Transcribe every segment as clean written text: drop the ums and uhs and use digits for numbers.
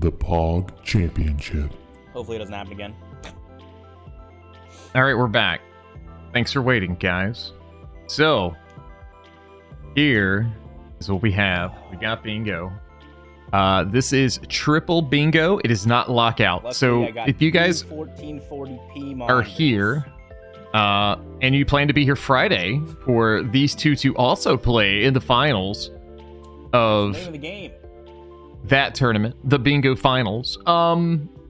the POG Championship. Hopefully it doesn't happen again. All right, we're back. Thanks for waiting, guys. So, here is what we have. We got bingo. This is triple bingo. It is not lockout. Luckily, so I got if you guys 1440p are monitors. here, and you plan to be here Friday for these two to also play in the finals of Name of the game. that tournament, the bingo finals,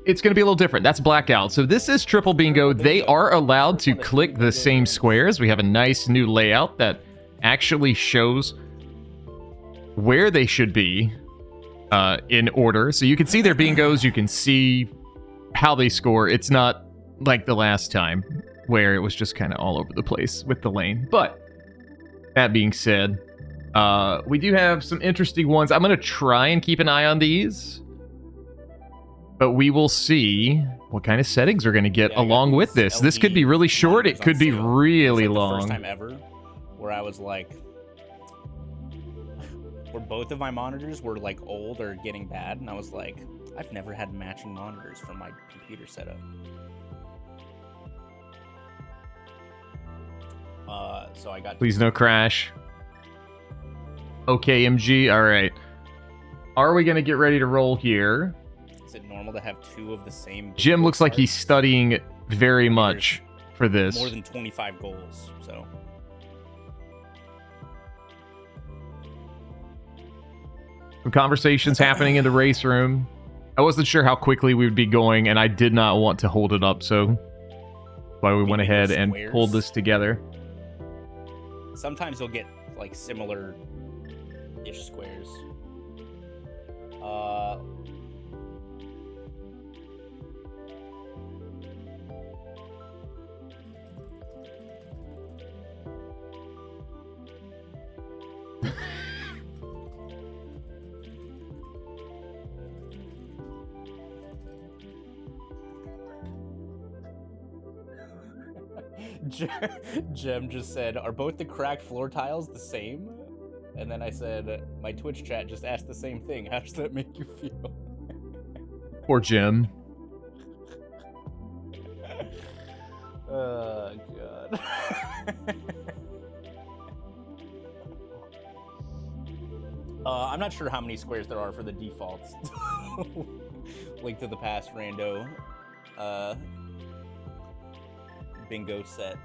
it's going to be a little different. That's blackout. So this is triple bingo. They are allowed to click the same squares. We have a nice new layout that actually shows where they should be in order. So you can see their bingos. You can see how they score. It's not like the last time where it was just kind of all over the place with the lane. But that being said, we do have some interesting ones. I'm going to try and keep an eye on these, but we will see what kind of settings we're going to get along with this. This could be really short. It could be really long. First time ever where I was like, where both of my monitors were like old or getting bad, and I was like, I've never had matching monitors for my computer setup. So I got. Please no crash. Okay, MG. All right. Are we going to get ready to roll here? Is it normal to have two of the same? Jim looks like he's parts? studying very much for this. More than 25 goals, so. Some conversations happening in the race room. I wasn't sure how quickly we would be going, and I did not want to hold it up, so that's why we went ahead and pulled this together. Sometimes you'll get like similar-ish squares. Jem just said, are both the cracked floor tiles the same? And then I said, my Twitch chat just asked the same thing. How does that make you feel? Poor Jim. Oh, God. I'm not sure how many squares there are for the defaults. Link to the past rando. Bingo set.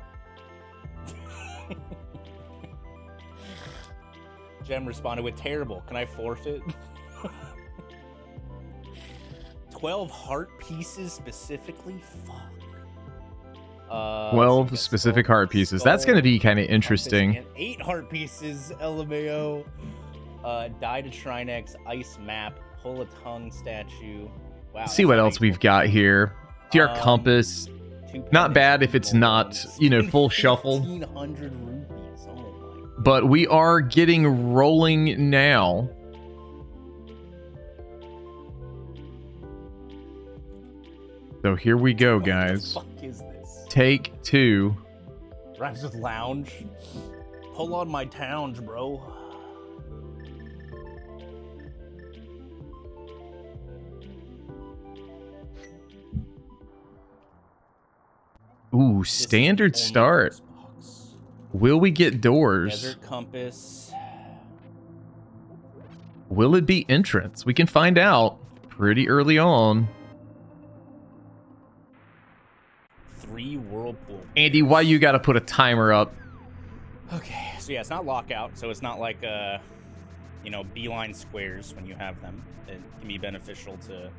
Jem responded with terrible. Can I forfeit? 12 heart pieces specifically? Fuck. 12 specific heart pieces. That's going to be kind of interesting. 8 heart pieces, LMAO. Die to Shrinex, ice map, pull a tongue statue. Wow. Let's see what else we've got here. TR compass. Not bad if it's not, you know, full shuffle. 1,500 rupees. Oh my. But we are getting rolling now. So here we go, guys. What the fuck is this? Take 2. Rhymes with lounge. Pull on my towns, bro. Ooh, standard start. Will we get doors? Desert compass. Will it be entrance? We can find out pretty early on. 3 whirlpool. Andy, why you gotta put a timer up? Okay, so yeah, it's not lockout, so it's not like you know, beeline squares when you have them. It can be beneficial to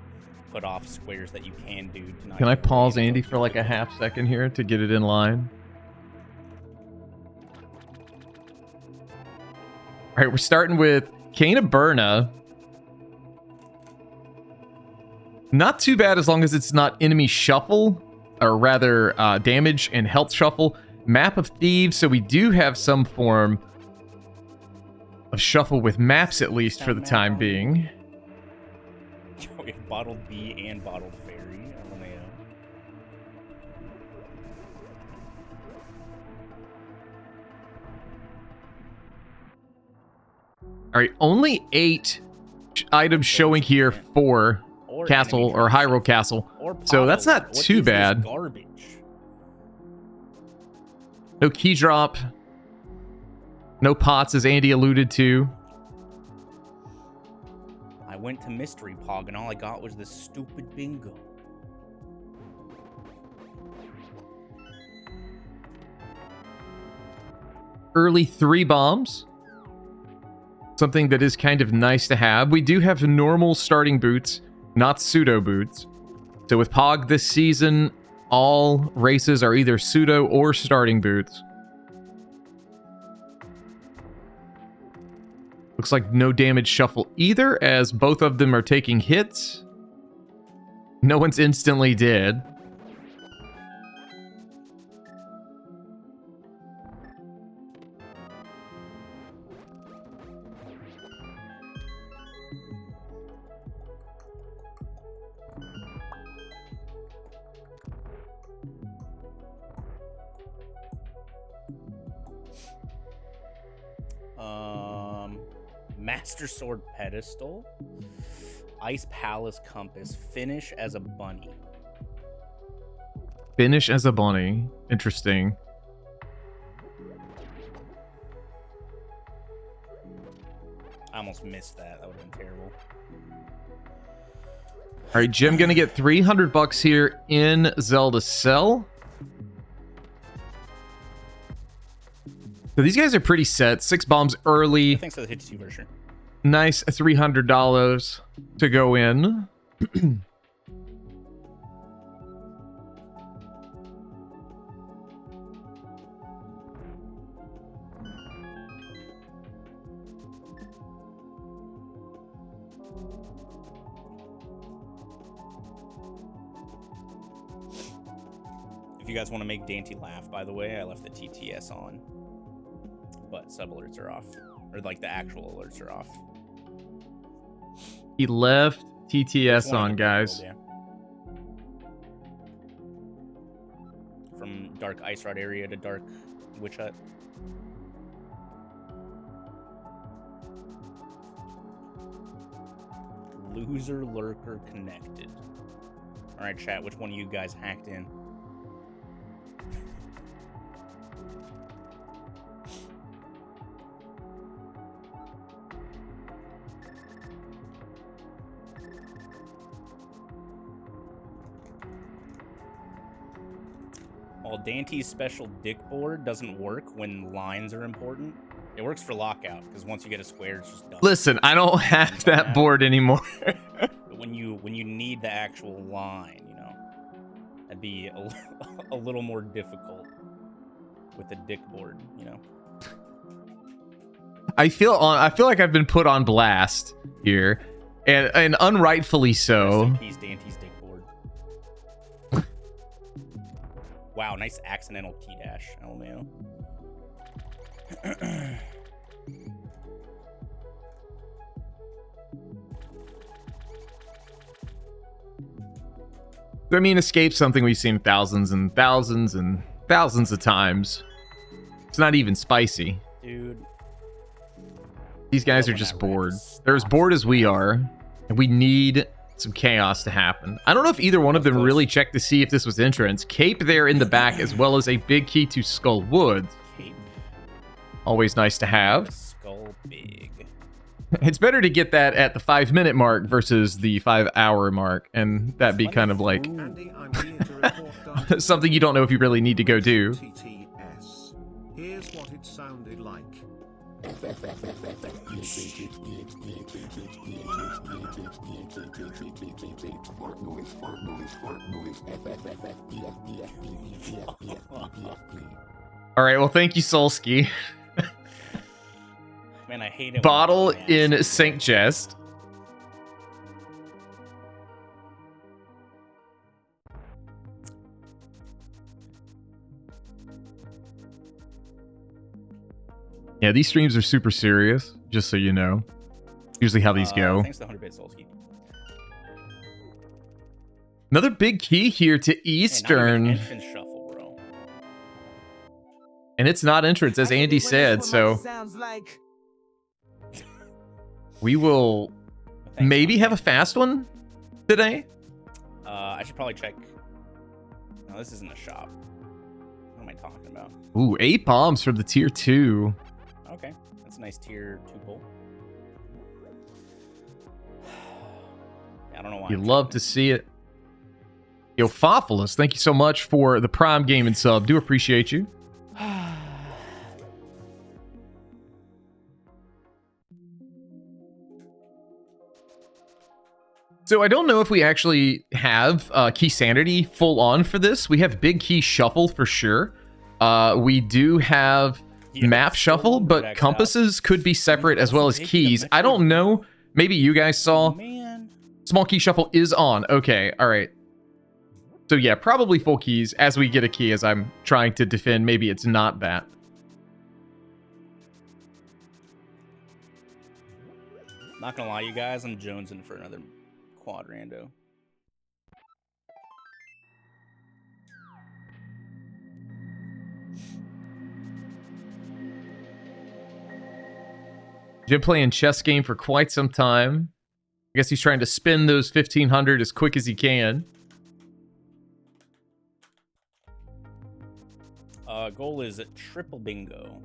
put off squares that you can do. Can I pause Andy for like a half second here to get it in line? All right, we're starting with Cane of Burna. Not too bad as long as it's not enemy shuffle, or rather damage and health shuffle. Map of Thieves, so we do have some form of shuffle with maps at least for the time being. We have Bottled Bee and Bottled Fairy. LMAO. All right, only 8 items showing here for Castle or Hyrule Castle. So that's not too bad. Garbage. No key drop. No pots, as Andy alluded to. I went to Mystery Pog and all I got was this stupid bingo. Early 3 bombs. Something that is kind of nice to have. We do have normal starting boots, not pseudo boots. So with Pog this season, all races are either pseudo or starting boots. Looks like no damage shuffle either, as both of them are taking hits. No one's instantly dead. Master Sword Pedestal. Ice Palace Compass. Finish as a bunny. Finish as a bunny. Interesting. I almost missed that. That would have been terrible. All right, Jim gonna get $300 here in Zelda Cell. So these guys are pretty set. 6 bombs early. I think so. The hits you for sure. Nice $300 to go in. If you guys want to make Dainty laugh, by the way, I left the TTS on. But sub alerts are off. Or like the actual alerts are off. He left TTS on, guys. Yeah. From Dark Ice Rod area to Dark Witch Hut. Loser Lurker connected. Alright, chat, which one of you guys hacked in? While Dante's special dick board doesn't work when lines are important, it works for lockout, because once you get a square, it's just done. Listen, I don't have that board anymore. But when you need the actual line, you know, that'd be a little more difficult with the dick board, you know. I feel like I've been put on blast here, and unrightfully so. He's Dante's dick board. Wow, nice accidental T-dash, LMAO. I mean, escape's something we've seen thousands and thousands and thousands of times. It's not even spicy. Dude. These guys are just bored. They're as bored as we are, and we need some chaos to happen. I don't know if either one of them really checked to see if this was entrance. Cape there in the back, as well as a big key to Skull Woods. Cape. Always nice to have. Skull big. It's better to get that at the 5-minute mark versus the 5-hour mark, and that be kind of like something you don't know if you really need to go do. Here's what it sounded like. All right, well, thank you, Solsky. Man, I hate it. Bottle in Saint Jest. Yeah, these streams are super serious, just so you know. Usually how these go. Thanks to 100-bit Solsky. Another big key here to Eastern. Hey, entrance shuffle, bro. And it's not entrance, as Andy said, so Like. we will maybe have a fast one. today. I should probably check. No, this isn't a shop. What am I talking about? Ooh, 8 bombs from the tier 2. Okay, that's a nice tier 2 pull. I don't know why. You love to see it. Yo, Fophilus, thank you so much for the Prime Gaming sub. Do appreciate you. So I don't know if we actually have Key Sanity full on for this. We have Big Key Shuffle for sure. We do have Map Shuffle, but compasses could be separate as well as keys. I don't know. Maybe you guys saw. Small Key Shuffle is on. Okay, all right. So yeah, probably full keys as we get a key as I'm trying to defend. Maybe it's not that. Not gonna lie, you guys, I'm jonesing for another quad rando. Been playing chess game for quite some time. I guess he's trying to spin those 1500 as quick as he can. Goal is triple bingo.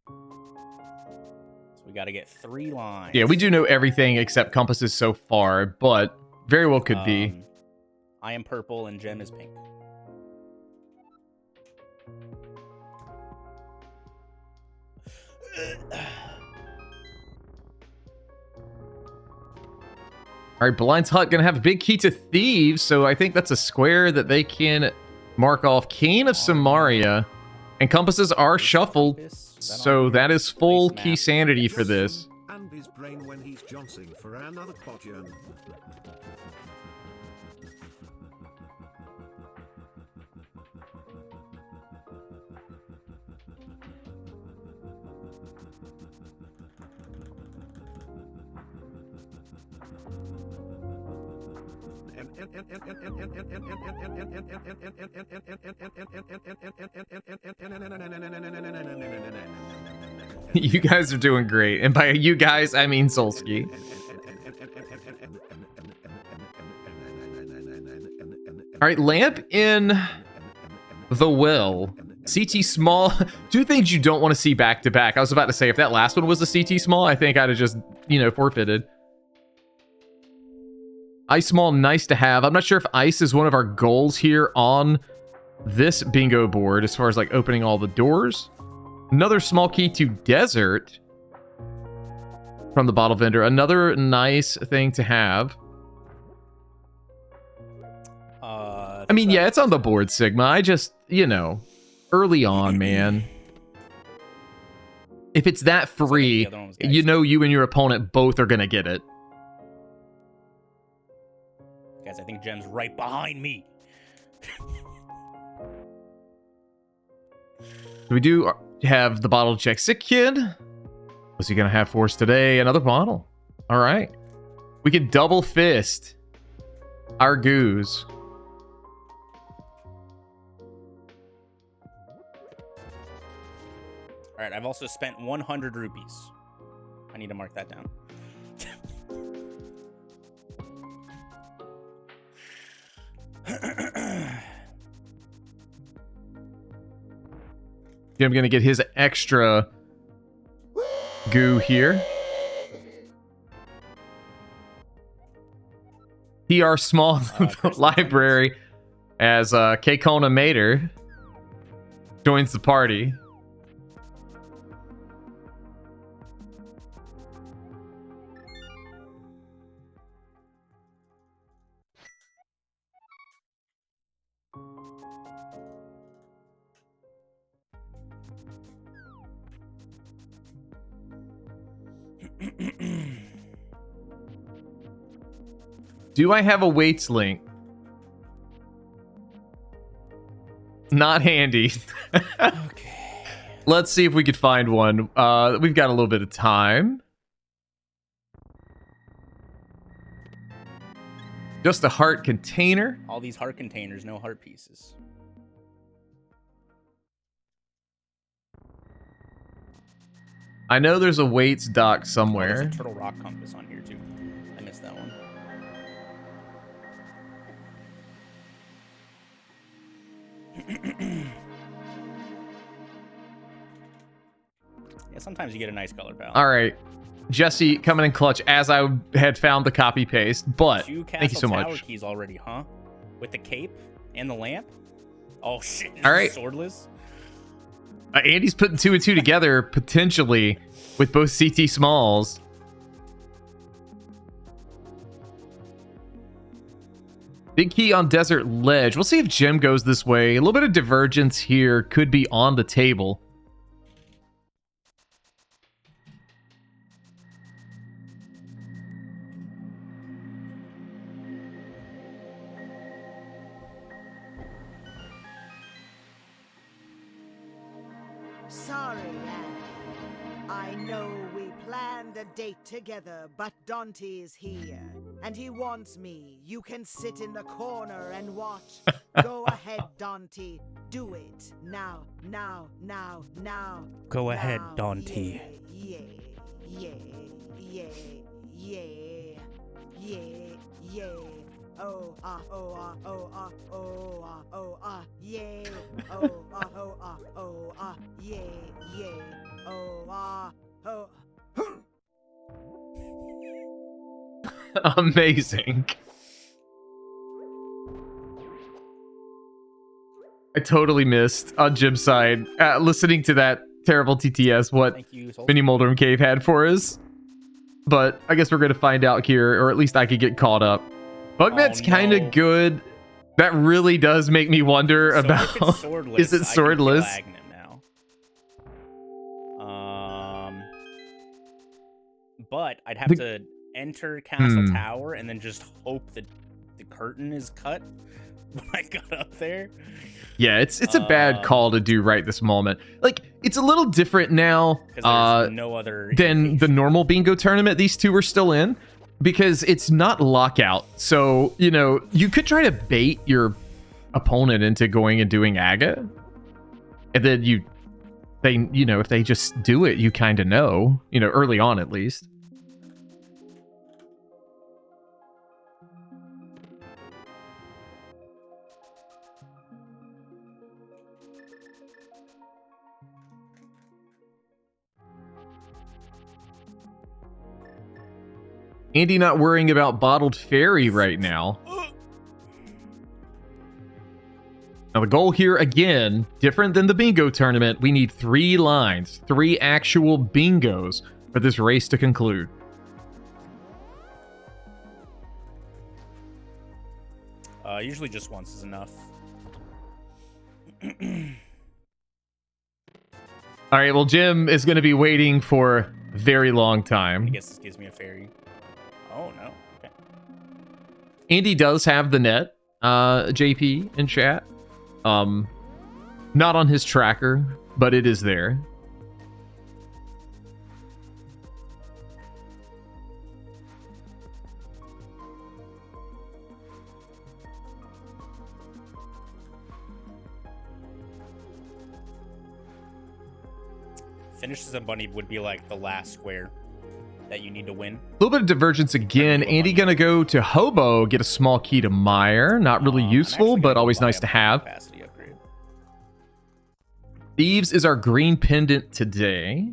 So we got to get 3 lines. Yeah, we do know everything except compasses so far, but very well could be. I am purple and Jem is pink. All right, Blind's Hut gonna have a big key to Thieves, so I think that's a square that they can mark off. Cane of Samaria, and compasses are shuffled, so that is full key sanity for this. And his brain when he's jouncing for another quadrian. You guys are doing great, and by you guys I mean Solsky. All right, lamp in the well. CT small. 2 things you don't want to see back to back. I was about to say if that last one was a CT small, I think I'd have just, forfeited. Ice small, nice to have. I'm not sure if ice is one of our goals here on this bingo board as far as like opening all the doors. Another small key to desert from the bottle vendor. Another nice thing to have. I mean, yeah, it's on the board, Sigma. I just, early on, man. If it's that free, you and your opponent both are going to get it. Guys, I think Jem's right behind me. We do have the bottle check. Sick kid. What's he going to have for us today? Another bottle. All right. We can double fist our goose. All right, I've also spent 100 rupees. I need to mark that down. I'm going to get his extra goo here. PR small library as K-Kona Mater joins the party. Do I have a weights link? Not handy. Okay. Let's see if we could find one. We've got a little bit of time. Just a heart container. All these heart containers, no heart pieces. I know there's a weights dock Oh, somewhere. there's a turtle rock compass on here too. I missed that one. Yeah, sometimes you get a nice color palette. All right. Jesse coming in clutch as I had found the copy paste, but Two thank you so Castle Tower much. keys already, huh? With the cape and the lamp? Oh shit, All right. swordless? Andy's putting 2 and 2 together potentially with both CT smalls. Big key on Desert Ledge. We'll see if Jim goes this way. A little bit of divergence here could be on the table. Sorry, Anne. I know we planned a date together, but Dante is here, and he wants me. You can sit in the corner and watch. Go ahead, Dante. Do it. Now, now, now, now. Go ahead, now. Dante. Yeah, yeah, yeah, yeah, yeah, yeah. Oh, ah, oh, ah, oh, ah, oh, ah, oh, ah, yeah. Oh, ah, oh, ah, oh, ah, yeah, yeah. Oh, ah, oh. Amazing. I totally missed on Jim's side listening to that terrible TTS what Thank you, Soul. Mini Moldrum Cave had for us. But I guess we're going to find out here, or at least I could get caught up. Bugnet's Oh, kind no. of good. That really does make me wonder So about if it's swordless, is it I can kill swordless? Agahnim now. But I'd have to enter Castle Tower and then just hope that the curtain is cut when I got up there. Yeah, it's a bad call to do right this moment. Like, it's a little different now Because there's no other than the indication. normal bingo tournament these two are still in, because it's not lockout. So, you know, you could try to bait your opponent into going and doing Aga, and then if they just do it, you kind of know, early on at least. Andy not worrying about bottled fairy right now. Now the goal here, again, different than the bingo tournament. We need 3 lines, 3 actual bingos for this race to conclude. Usually just once is enough. All right, well, Jim is going to be waiting for a very long I time. guess this gives me a fairy. Oh, no. Okay. Andy does have the net, JP in chat. Not on his tracker, but it is there. Finishes a bunny would be like the last square that you need to win. A little bit of divergence again. Andy gonna go to Hobo, get a small key to Meyer. Not really I'm useful, actually but gonna go always buy nice a to have. capacity upgrade. Thieves is our green pendant today.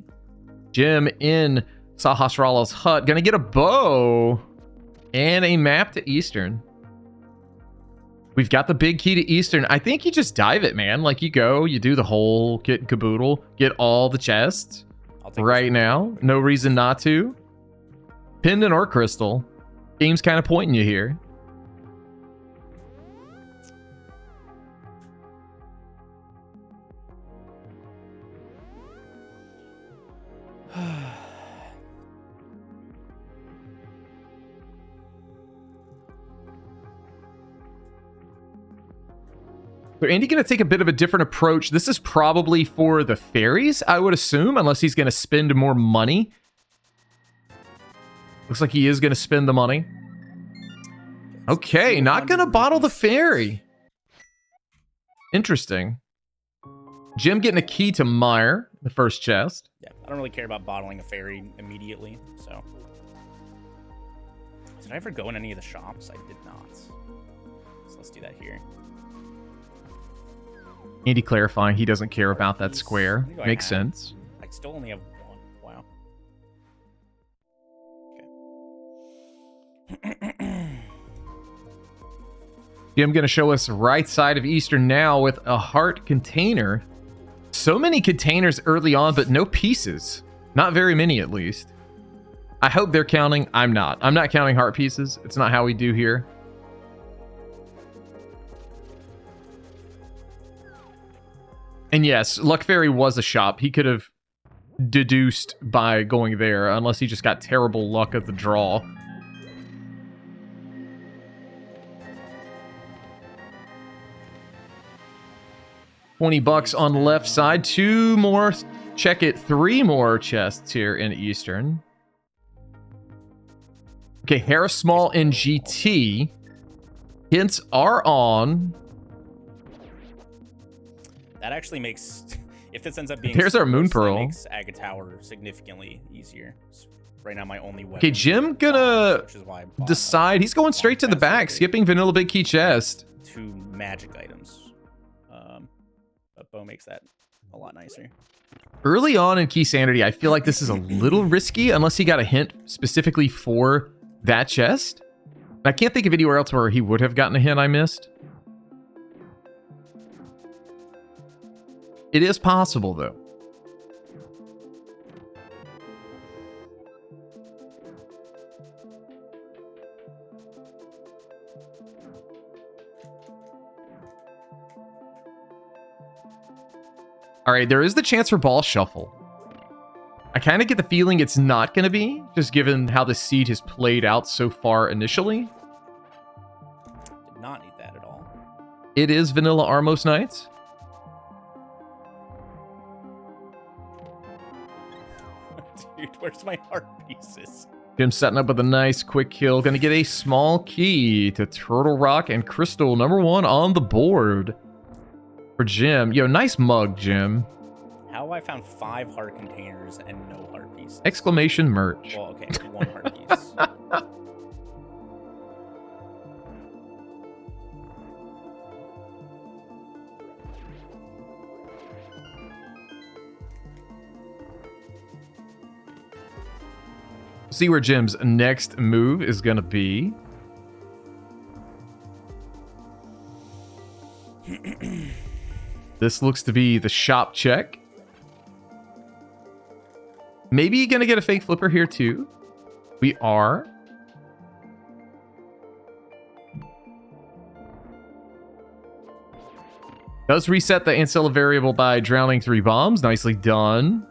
Jim in Sahasrala's hut. Gonna get a bow and a map to Eastern. We've got the big key to Eastern. I think you just dive it, man. Like, you go, you do the whole kit and caboodle, get all the chests I'll take right this. now. No reason not to. Pendant or crystal. Game's kind of pointing you here. So Andy going to take a bit of a different approach. This is probably for the fairies, I would assume, unless he's going to spend more money. Looks like he is going to spend the money. Okay, not going to bottle the fairy. Interesting. Jim getting a key to Meyer, the first chest. Yeah, I don't really care about bottling a fairy immediately, so. Did I ever go in any of the shops? I did not. So let's do that here. Andy clarifying he doesn't care about that square. What do I Makes have? sense. I still only have one. Wow. Okay. Jim going to show us right side of Eastern now with a heart container. So many containers early on, but no pieces. Not very many, at least. I hope they're counting. I'm not. I'm not counting heart pieces. It's not how we do here. And yes, Luck Fairy was a shop. He could have deduced by going there, unless he just got terrible luck at the draw. $20 on the left side. 2 more. Check it. 3 more chests here in Eastern. Okay, Harris Small and GT. Hints are on. That actually makes, if this ends up being, Here's our Moon that Pearl. makes Aga Tower significantly easier. It's right now, my only weapon. Okay, Jim gonna which is why I bought decide. He's going straight to the back, skipping Vanilla Big Key Chest. 2 magic items. But Bo makes that a lot nicer. Early on in Key Sanity, I feel like this is a little risky, unless he got a hint specifically for that chest. I can't think of anywhere else where he would have gotten a hint I missed. It is possible, though. All right, there is the chance for ball shuffle. I kind of get the feeling it's not going to be, just given how the seed has played out so far initially. Did not need that at all. It is Vanilla Armos Knights. Dude, where's my heart pieces? Jim setting up with a nice quick kill. Going to get a small key to Turtle Rock and Crystal. #1 on the board for Jim. Yo, nice mug, Jim. How have I found 5 heart containers and no heart pieces? Exclamation merch. Well, okay, 1 heart piece. See where Jim's next move is going to be. This looks to be the shop check. Maybe going to get a fake flipper here too. We are. Does reset the ancilla variable by drowning 3 bombs. Nicely done.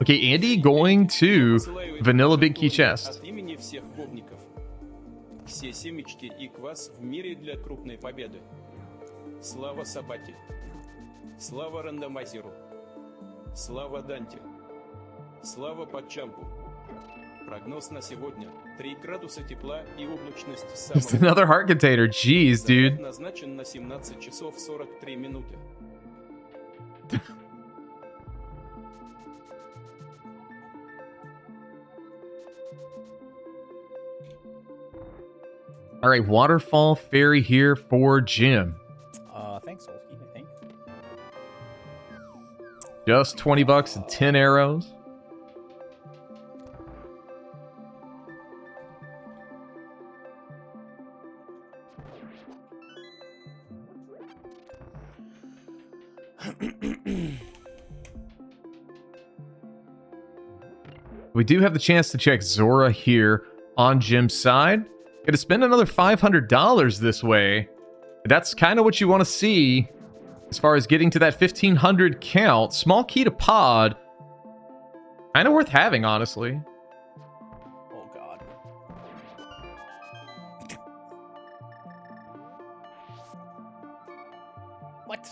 Okay, Andy going to Vanilla Big Key Chest. Все семечки и квас в мире для крупной победы. Слава Сабате. Слава рандомайзеру. Слава Данте. Слава POGCHAMPу. Прогноз на сегодня. 3 градуса тепла и облачность Just another heart container. Jeez, dude. назначен на 17 часов 43 минуты. All right, Waterfall Fairy here for Jim. Thanks, Olski, I think. Just $20 and 10 arrows. We do have the chance to check Zora here on Jim's side. Gonna spend another $500 this way. That's kind of what you want to see as far as getting to that 1,500 count. Small key to pod. Kind of worth having, honestly. Oh, God. What?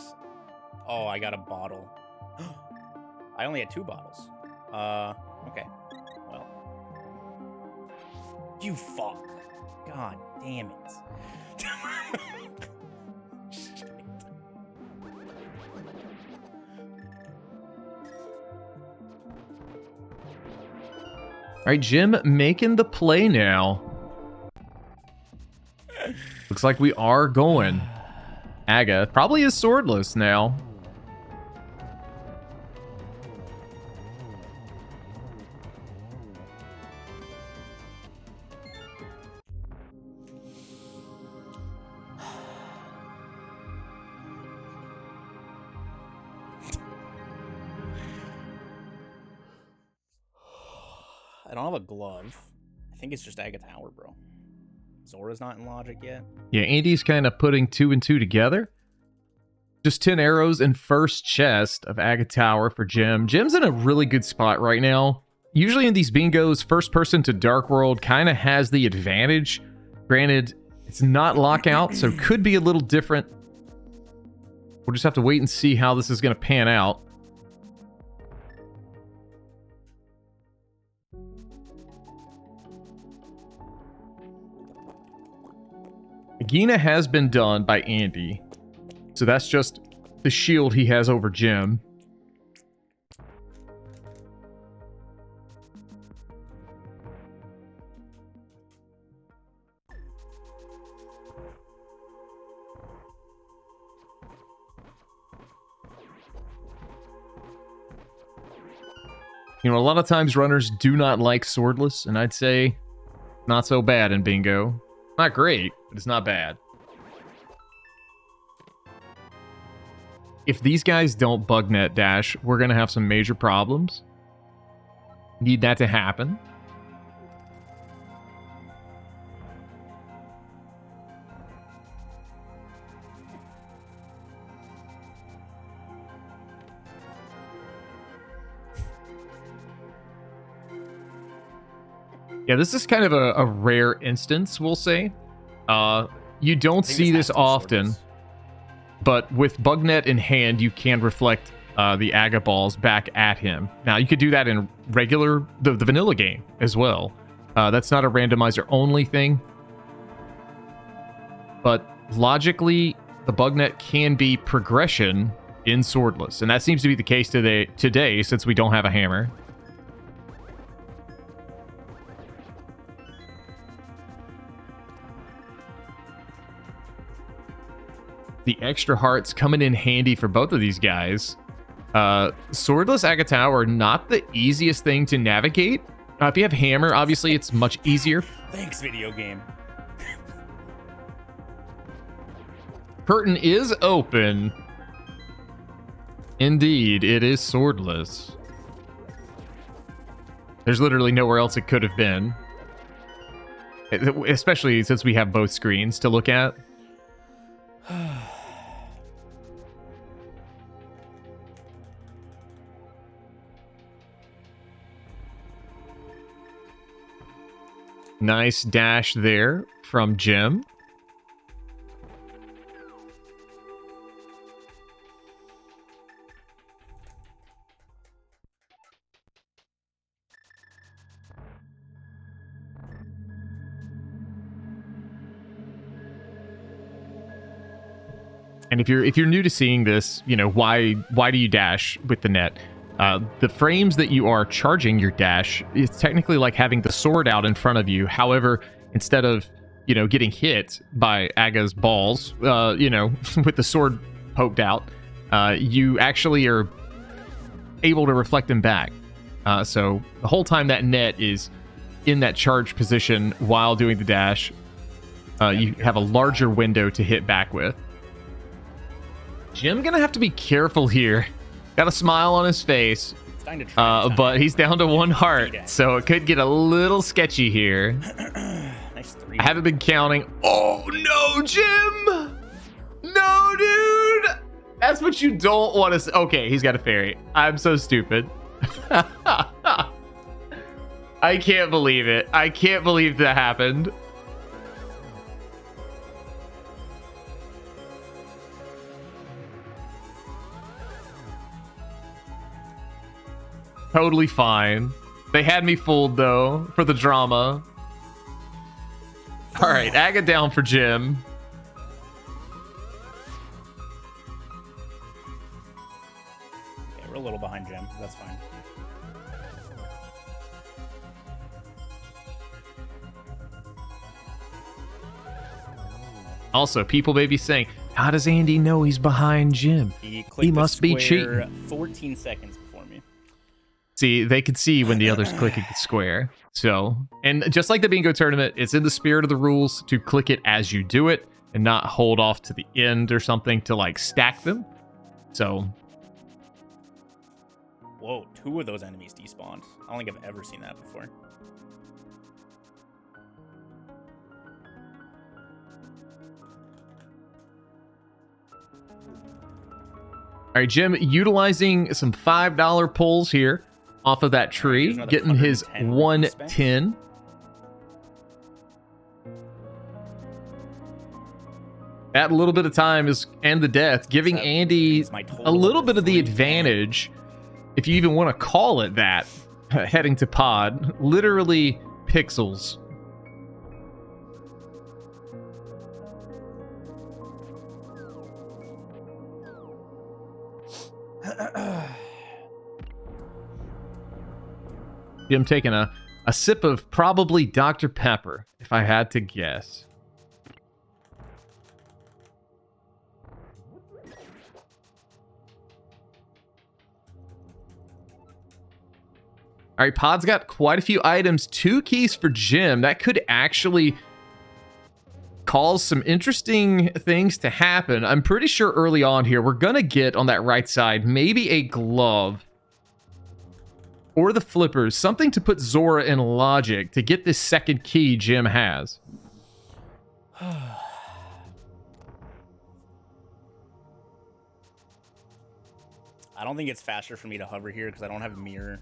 Oh, I got a bottle. I only had 2 bottles. Okay. Well. You fuck. God damn it. right, Jim making the play now. Looks like we are going. Aga probably is swordless now. I don't have a glove. I think it's just Aga Tower, bro. Zora's not in logic yet. Yeah, Andy's kind of putting 2 and 2 together. Just 10 arrows in first chest of Aga Tower for Jim. Jim's in a really good spot right now. Usually in these bingos, first person to Dark World kind of has the advantage. Granted, it's not lockout, so could be a little different. We'll just have to wait and see how this is going to pan out. Agahnim has been done by Andy. So that's just the shield he has over Jim. You know, a lot of times runners do not like swordless, and I'd say not so bad in bingo. Not great, but it's not bad. If these guys don't bug net dash, we're going to have some major problems. Need that to happen. Yeah, this is kind of a rare instance, we'll say. You don't see this often, but with Bugnet in hand, you can reflect the Aga balls back at him. Now, you could do that in regular, the vanilla game as well. That's not a randomizer only thing. But logically, the Bugnet can be progression in swordless, and that seems to be the case today since we don't have a hammer. The extra hearts coming in handy for both of these guys. Swordless Aga Tower, not the easiest thing to navigate. If you have hammer, obviously it's much easier. Thanks, video game. Curtain is open. Indeed, it is swordless. There's literally nowhere else it could have been. Especially since we have both screens to look at. Nice dash there from Jim. And if you're new to seeing this, you know, why do you dash with the net? The frames that you are charging your dash, it's technically like having the sword out in front of you. However, instead of, you know, getting hit by Aga's balls, you know, with the sword poked out, you actually are able to reflect them back. So the whole time that net is in that charge position while doing the dash, you have a larger window to hit back with. Jim gonna have to be careful here. Got a smile on his face, but he's down to 1 heart, so it could get a little sketchy here. Nice 3. I haven't been counting. Oh no, Jim! No, dude! That's what you don't want to say. Okay, he's got a fairy. I'm so stupid. I can't believe it. I can't believe that happened. Totally fine. They had me fooled, though, for the drama. All right, Aga down for Jim. Okay, we're a little behind Jim. That's fine. Also, people may be saying, how does Andy know he's behind Jim? He must be square cheating. 14 seconds before me. See, they could see when the other's clicking the square. So, and just like the bingo tournament, it's in the spirit of the rules to click it as you do it and not hold off to the end or something to like stack them. So, Whoa, 2 of those enemies despawned. I don't think I've ever seen that before. all right, Jim, utilizing some $5 pulls here off of that tree, Here's another getting his 110 110. That little bit of time is and the death, giving Andy is my total a little bit of the 310. advantage, if you even want to call it that, heading to pod. Literally pixels. Jim taking a sip of probably Dr. Pepper, if I had to guess. All right, Pod's got quite a few items. 2 keys for Jim. That could actually cause some interesting things to happen. I'm pretty sure early on here, we're going to get on that right side, maybe a glove or the flippers, something to put Zora in logic to get this second key Jim has. I don't think it's faster for me to hover here because I don't have a mirror.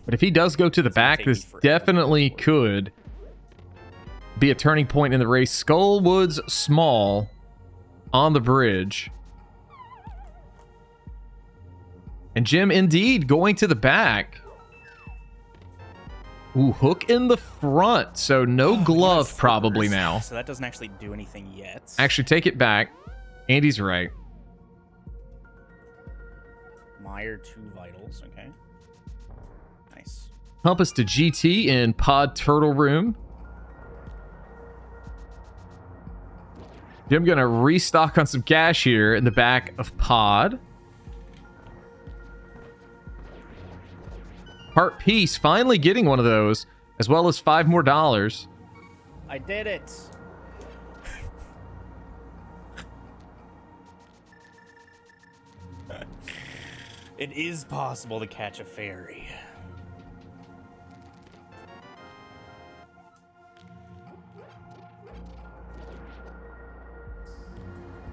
But if he does go to the It's gonna back, take me this forever. definitely could be a turning point in the race. Skullwoods Small on the bridge. And Jim indeed going to the back. Ooh, hook in the front. So no glove Flippers. probably now. So that doesn't actually do anything yet. Actually, take it back. Andy's right. Meyer 2 vitals. Okay. Nice. Compass to GT in Pod Turtle Room. Jim gonna restock on some cash here in the back of Pod. Heart Piece, finally getting one of those, as well as $5 more. I did it. It is possible to catch a fairy.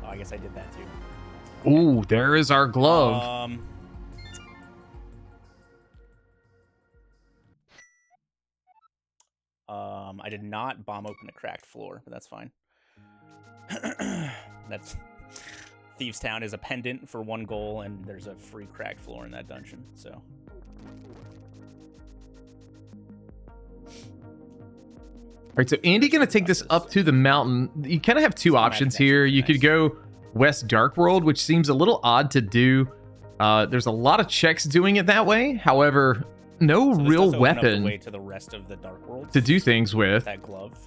Oh, I guess I did that too. Ooh, there is our glove. I did not bomb open a cracked floor, but that's fine. That's Thieves Town is a pendant for 1 goal, and there's a free cracked floor in that dungeon. So, All right, so Andy gonna take this up to the mountain. You kind of have 2 options here. You could go West Dark World, which seems a little odd to do. There's a lot of checks doing it that way. However, no so this real does open up the weapon way to the rest of the Dark World to do things with. that glove.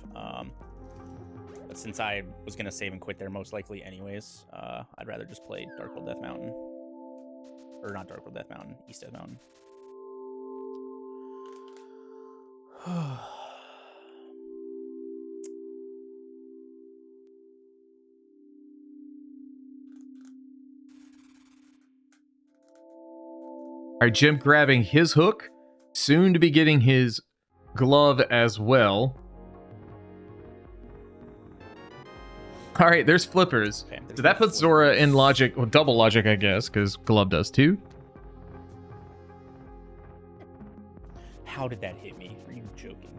But since I was gonna save and quit there most likely anyways, I'd rather just play Dark World Death Mountain, or not Dark World Death Mountain, East Death Mountain. All right, Jim grabbing his hook, soon to be getting his glove as well. All right, there's flippers. Okay, there's So that no puts Zora flippers. in logic, well, double logic, I guess, because glove does too. How did that hit me? Are you joking?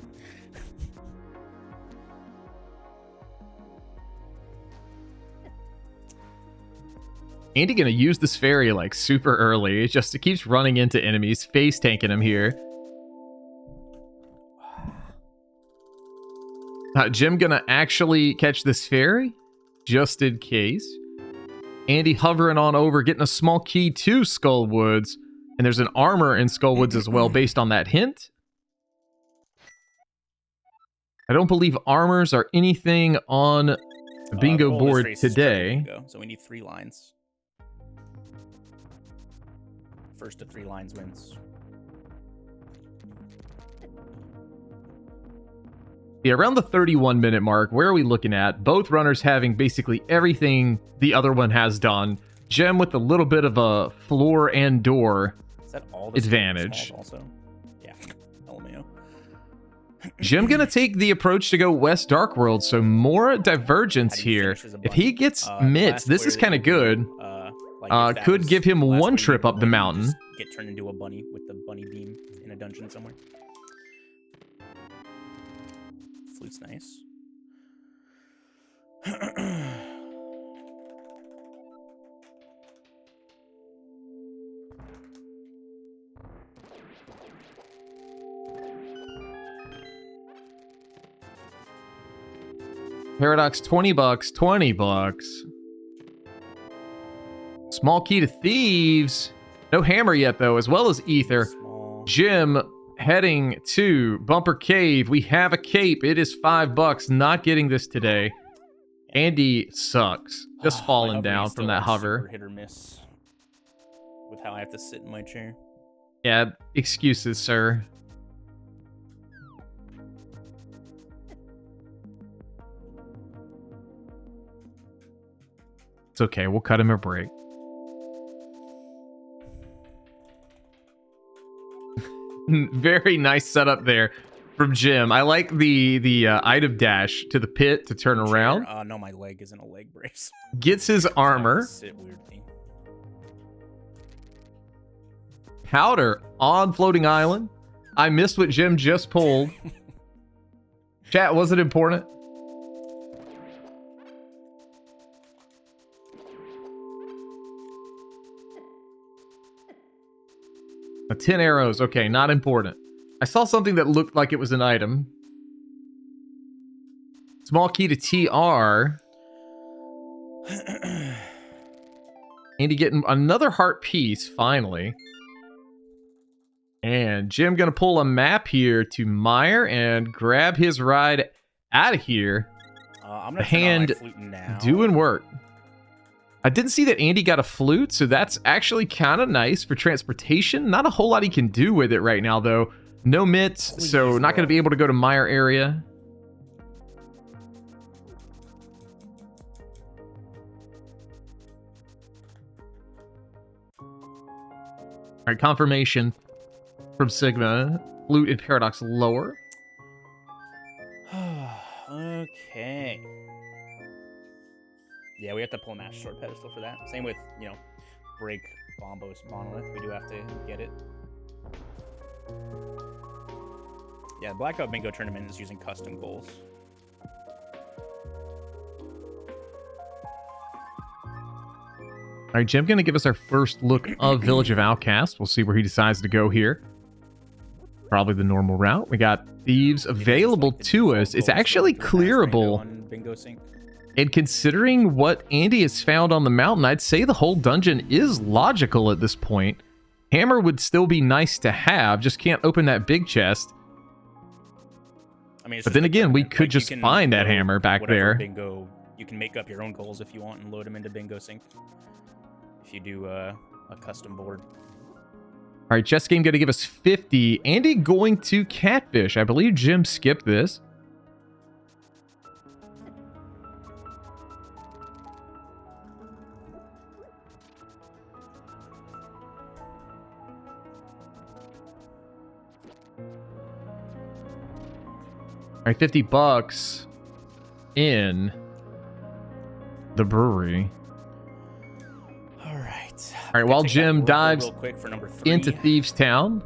Andy gonna use this fairy like super early. It just it keeps running into enemies, face tanking them here. Jim gonna actually catch this fairy, just in case. Andy hovering on over, getting a small key to Skullwoods, and there's an armor in Skullwoods as well, based on that hint. I don't believe armors are anything on The bingo goal of this board race is triple today. bingo, so we need 3 lines. First to 3 lines wins. Yeah, around the 31-minute mark, where are we looking at? Both runners having basically everything the other one has done. Gem with a little bit of a floor and door Is that all the advantage. also? Yeah, LMAO. Jim gonna take the approach to go West Dark World, so more divergence How do you here. finish as a If bunny? he gets The mitts, last this is square kind of that you good. do, like, if that Could was give him the last one way you trip make up the win, you mountain. just get turned into a bunny with the bunny beam in a dungeon somewhere. Flute's nice. Paradox, 20 bucks, 20 bucks. Small key to Thieves. No hammer yet, though, as well as Ether. Small. Jim heading to Bumper Cave. We have a cape. It is $5. Not getting this today. Andy sucks. Just My falling hovering down is from still that like hover. super hit or miss with how I have to sit in my chair. Yeah, excuses, sir. It's okay. We'll cut him a break. Very nice setup there from Jim. I like the item dash to the pit to turn around. No, my leg isn't a leg brace. Gets his So I have to armor. sit weirdly. Powder on floating island. I missed what Jim just pulled. Chat, was it important? A 10 arrows. Okay, not important. I saw something that looked like it was an item. Small key to TR. Andy getting another heart piece, finally. And Jim gonna pull a map here to Meyer and grab his ride out of here. I'm The gonna turn on my hand flute now. doing work. I didn't see that Andy got a flute, so that's actually kind of nice for transportation. Not a whole lot he can do with it right now, though. No mitts, Please, so not going to be able to go to Meyer area. All right, confirmation from Sigma. Flute and Paradox lower. Okay. Yeah, we have to pull a Master Sword pedestal for that. Same with, break Bombos Monolith. We do have to get it. Yeah, the Blackout Bingo tournament is using custom goals. All right, Jim going to give us our first look of Village of Outcast. We'll see where he decides to go here. Probably the normal route. We got Thieves available to us. It's actually clearable. Bingo Sync. And considering what Andy has found on the mountain, I'd say the whole dungeon is logical at this point. Hammer would still be nice to have, just can't open that big chest. I mean, But then again, we could just find that hammer back there. Bingo, you can make up your own goals if you want and load them into Bingo Sync. If you do a custom board. All right, chess game going to give us 50. Andy going to Catfish. I believe Jim skipped this. All right, 50 bucks in the brewery. All right. All right, while Jim dives for number 3. into Thieves Town.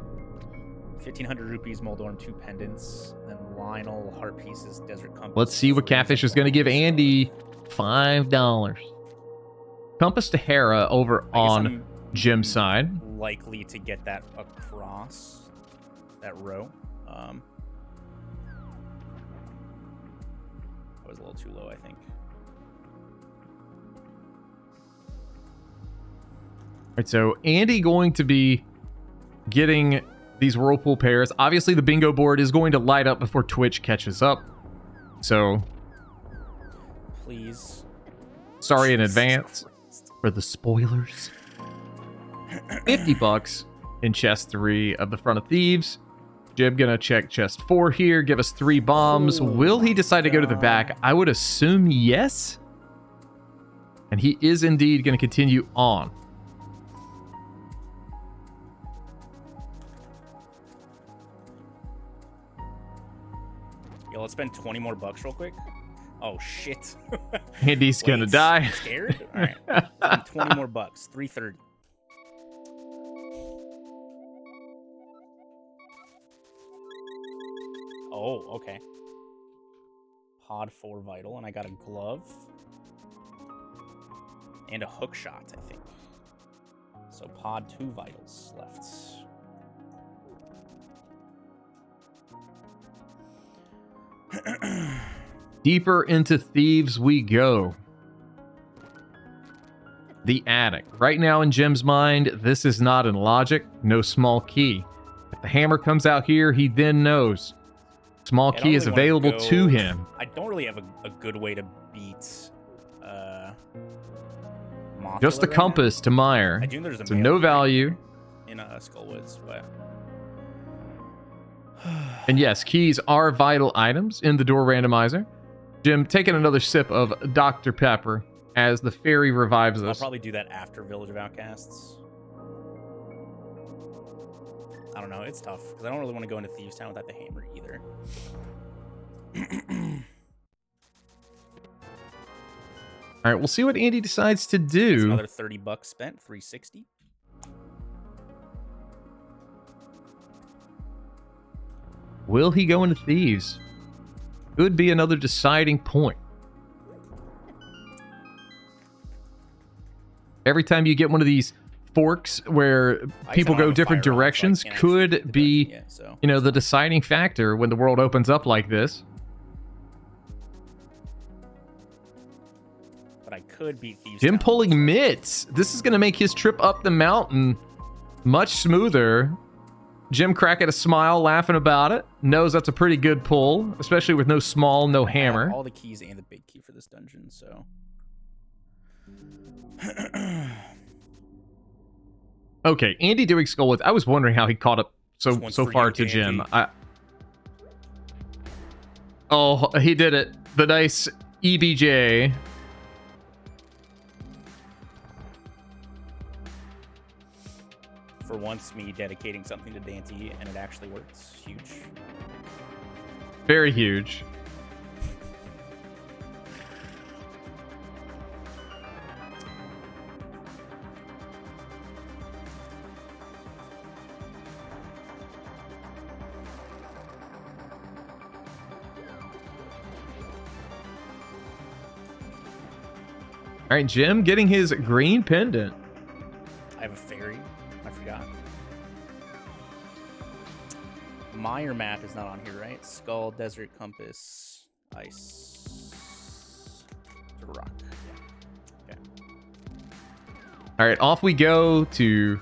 1,500 rupees, Moldorm, 2 pendants, then Lionel, heart pieces, desert compass. Let's see what Catfish is going to give Andy. $5. Compass to Hera over on Jim's side. Likely to get that across that row. That was a little too low, I think. All right, so Andy going to be getting these Whirlpool pairs. Obviously, the bingo board is going to light up before Twitch catches up. So please. Sorry in Jesus advance Christ. for the spoilers. $50 in chest 3 of the Front of Thieves. Jib gonna check chest 4 here, give us 3 bombs. Oh Will he my decide to go to the back? God. I would assume yes. And he is indeed gonna continue on. Yo, let's spend 20 more bucks real quick. Oh shit. Andy's gonna Wait, die. you scared? All right. Spend 20 more bucks. 330. Oh, okay. Pod 4 vital, and I got a glove. And a hook shot, I think. So pod 2 vitals left. Deeper into Thieves we go. The attic. Right now in Jim's mind, this is not in logic, no small key. If the hammer comes out here, he then knows. Small Yeah, I key don't is really wanna available to go- him. I don't really have a good way to beat Mothula Just a right compass to Meyer. now. I do there's a So no melee value. in Skullwoods, but And yes, keys are vital items in the door randomizer. Jim, taking another sip of Dr. Pepper as the fairy revives I'll us. probably do that after Village of Outcasts. I don't know, it's tough because I don't really want to go into Thieves Town without the hammer either. All right, we'll see what Andy decides to That's do. another 30 bucks spent, 360. Will he go into Thieves? Could be another deciding point. Every time you get one of these forks where people don't go have a different firearm, so I directions, can't actually hit could the be, button yet, so. you know, the deciding factor when the world opens up like this. But I could beat Thieves Jim Town. pulling mitts. This is going to make his trip up the mountain much smoother. Jim cracking a smile, laughing about it. Knows that's a pretty good pull, especially with no small, no I have hammer. all the keys and the big key for this dungeon, so. Okay, Andy doing Skullwoods. I was wondering how he caught up This so one's so for far you, to Jim. Andy. Oh, he did it. The nice EBJ. For once, me dedicating something to Dante, and it actually works. Huge. Very huge. All right, Jim getting his green pendant. I have a fairy. I forgot. Meyer map is not on here, right? Skull, desert, compass, ice, rock. Yeah. Okay. All right, off we go to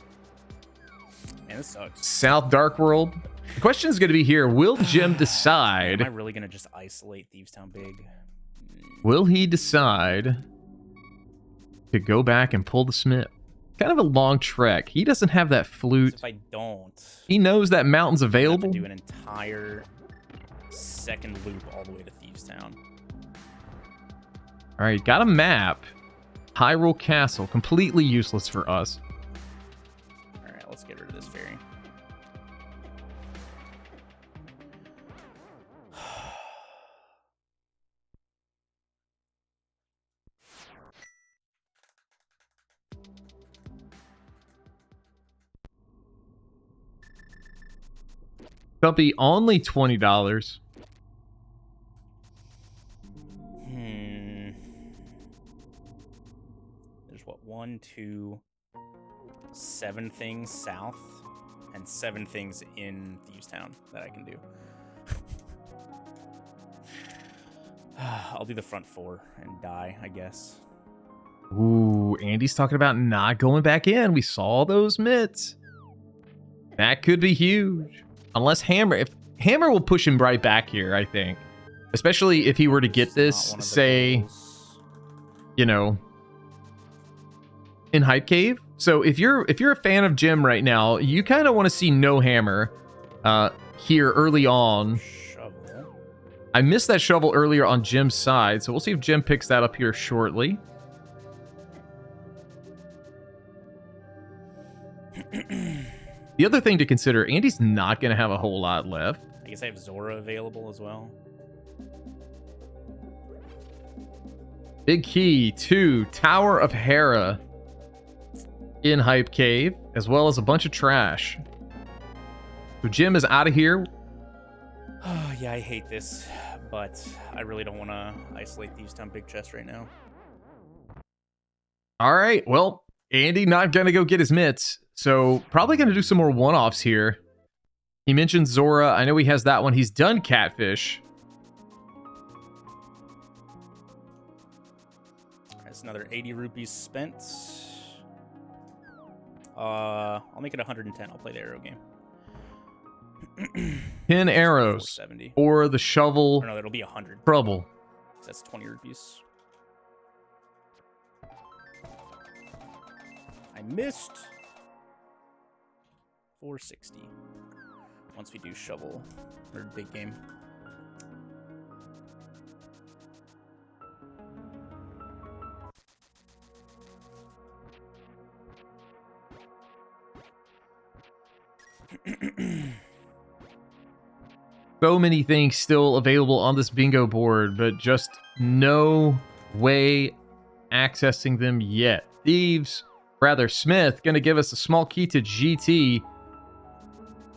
Man, this sucks. South Dark World. The question is going to be here: will Jim Am decide? I really gonna just isolate Thieves Town big? Will he decide to go back and pull the Smith? Kind of a long trek. He doesn't have that flute. If I don't, He knows that mountain's I have to available. do an entire second loop all the way to Thieves Town. All right, got a map. Hyrule Castle, completely useless for us. All right, let's get rid of this fairy. Stumpy, only $20. There's what, 1, 2, 7 things south, and 7 things in Thieves Town that I can do. I'll do the front 4 and die, I guess. Ooh, Andy's talking about not going back in. We saw those mitts. That could be huge. Unless Hammer, if Hammer will push him right back here, I think. Especially if he were to get It's this, not one of the say, goals. you know, in Hype Cave. So if you're a fan of Jim right now, you kind of want to see no hammer here early on. Shovel. I missed that shovel earlier on Jim's side, so we'll see if Jim picks that up here shortly. The other thing to consider, Andy's not going to have a whole lot left. I guess I have Zora available as well. Big key to Tower of Hera in Hype Cave, as well as a bunch of trash. So Jim is out of here. Oh, yeah, I hate this, but I really don't want to isolate Thieves Town big chest right now. All right, well, Andy not going to go get his mitts, so probably going to do some more one-offs here. He mentioned Zora. I know he has that one. He's done Catfish. That's another 80 rupees spent. I'll make it 110. I'll play the arrow game. 10 arrows 470. or the shovel. Or no, that'll be 100. Trouble. That's 20 rupees. I missed 460. Once we do shovel or big game. So many things still available on this bingo board, but just no way accessing them yet. Smith, going to give us a small key to GT.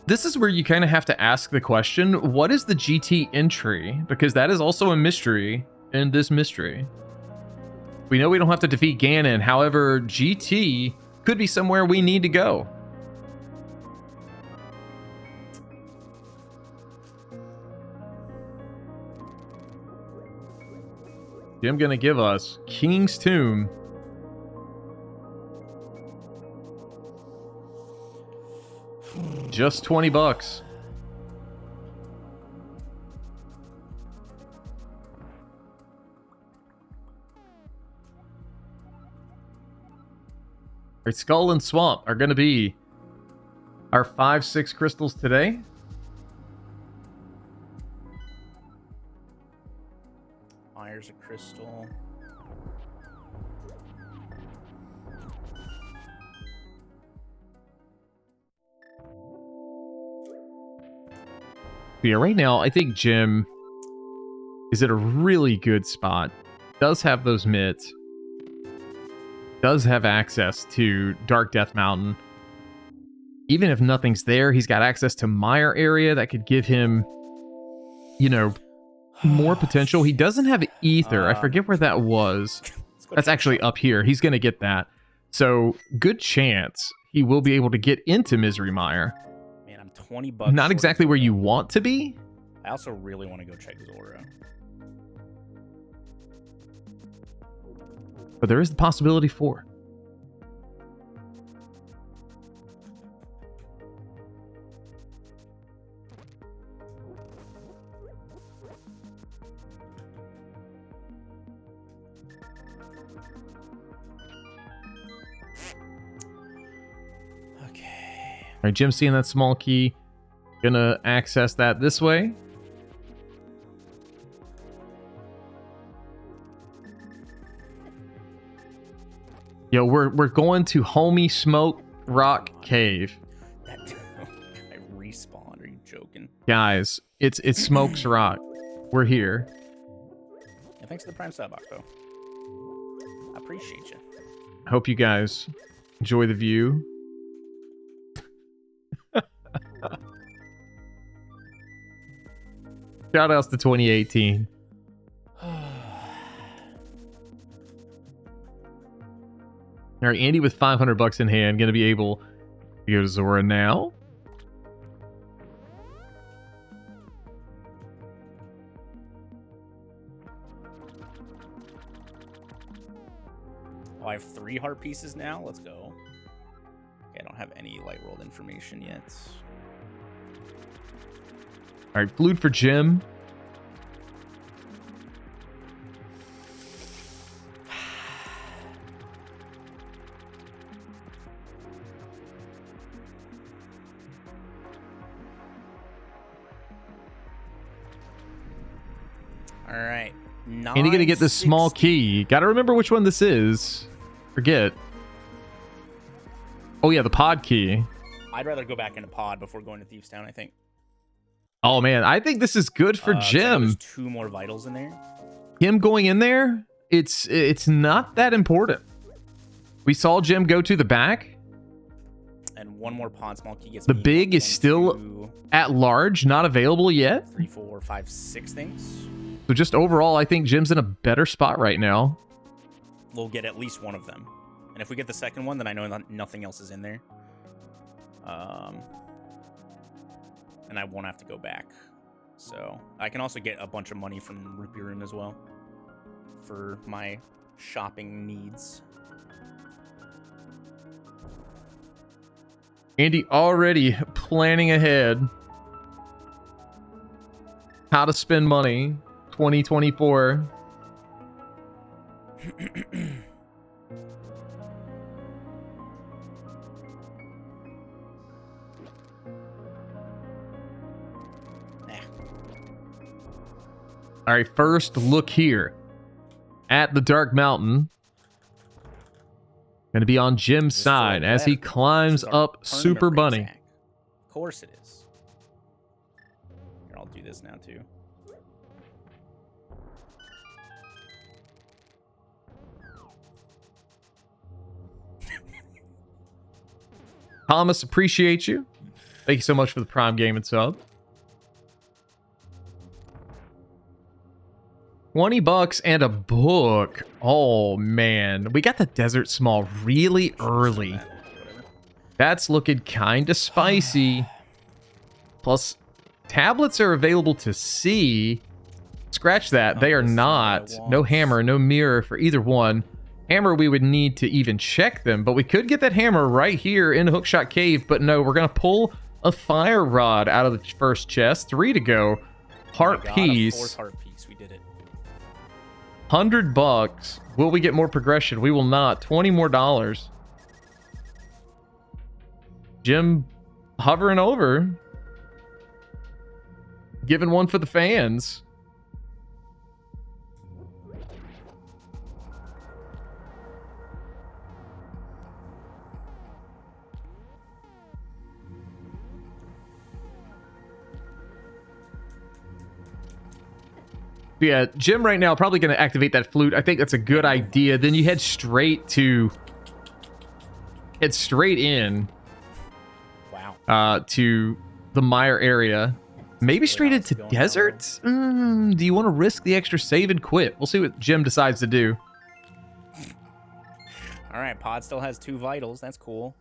This is where you kind of have to ask the question, what is the GT entry? Because that is also a mystery in this mystery. We know we don't have to defeat Ganon. However, GT could be somewhere we need to go. Jim going to give us King's Tomb. Just 20 bucks. Our Skull and Swamp are going to be our 5-6 crystals today. Myers a crystal. Yeah, right now, I think Jim is at a really good spot. Does have those mitts. Does have access to Dark Death Mountain. Even if nothing's there, he's got access to Mire area that could give him, you know, more potential. He doesn't have Ether. I forget where that was. That's actually up here. He's going to get that. So, good chance he will be able to get into Misery Mire. Man, I'm 20 bucks. Not exactly where you want to be. I also really want to go check Zora. But there is the possibility for it. Okay. All right, Jim's seeing that small key. Gonna access that this way. Yo, we're going to Homie Smoke Rock Cave. That I respawned. Are you joking? Guys, it's Smokes Rock. We're here. Yeah, thanks to the Prime sub, Akko. I appreciate you. I hope you guys enjoy the view. Shout outs to 2018. All right, Andy with 500 bucks in hand, going to be able to go to Zora now. Oh, I have 3 heart pieces now? Let's go. Okay, I don't have any light world information yet. All right, flute for Jim. All right. And you're gonna get this small 960. key. Gotta remember which one this is. Forget. Oh yeah, the pod key. I'd rather go back into pod before going to Thieves Town, I think. Oh man, I think this is good for 'Cause I know Jim. There's 2 more vitals in there. Him going in there, it's not that important. We saw Jim go to the back. And 1 more pod small key gets The me big is 1, still 2, at large, not available yet. 3, 4, 5, 6 things. So just overall, I think Jim's in a better spot right now. We'll get at least 1 of them. And if we get the second one, then I know nothing else is in there. And I won't have to go back. So I can also get a bunch of money from Rupee Room as well for my shopping needs. Andy already planning ahead. How to spend money 2024. All right, first look here at the Dark Mountain. Going to be on Jim's side as he climbs up Super Bunny. Of course it is. Here, I'll do this now too. Thomas, appreciate you. Thank you so much for the Prime Game and sub. $20 and a book. Oh man, we got the Desert Small really early. That's looking kind of spicy. Plus, tablets are available to see. Scratch that, they are not. No hammer, no mirror for either one. Hammer, we would need to even check them, but we could get that hammer right here in Hookshot Cave. But no, we're gonna pull a fire rod out of the first chest. 3 to go. Heart piece. 4th heart piece. We did it. $100. Will we get more progression? We will not. $20 more. Jim hovering over. Giving one for the fans. Yeah, Jim right now probably going to activate that flute. I think that's a good idea. Then you head straight in. Wow. To the Mire area. Maybe straight into desert? Do you want to risk the extra save and quit? We'll see what Jim decides to do. All right, Pod still has 2 vitals. That's cool.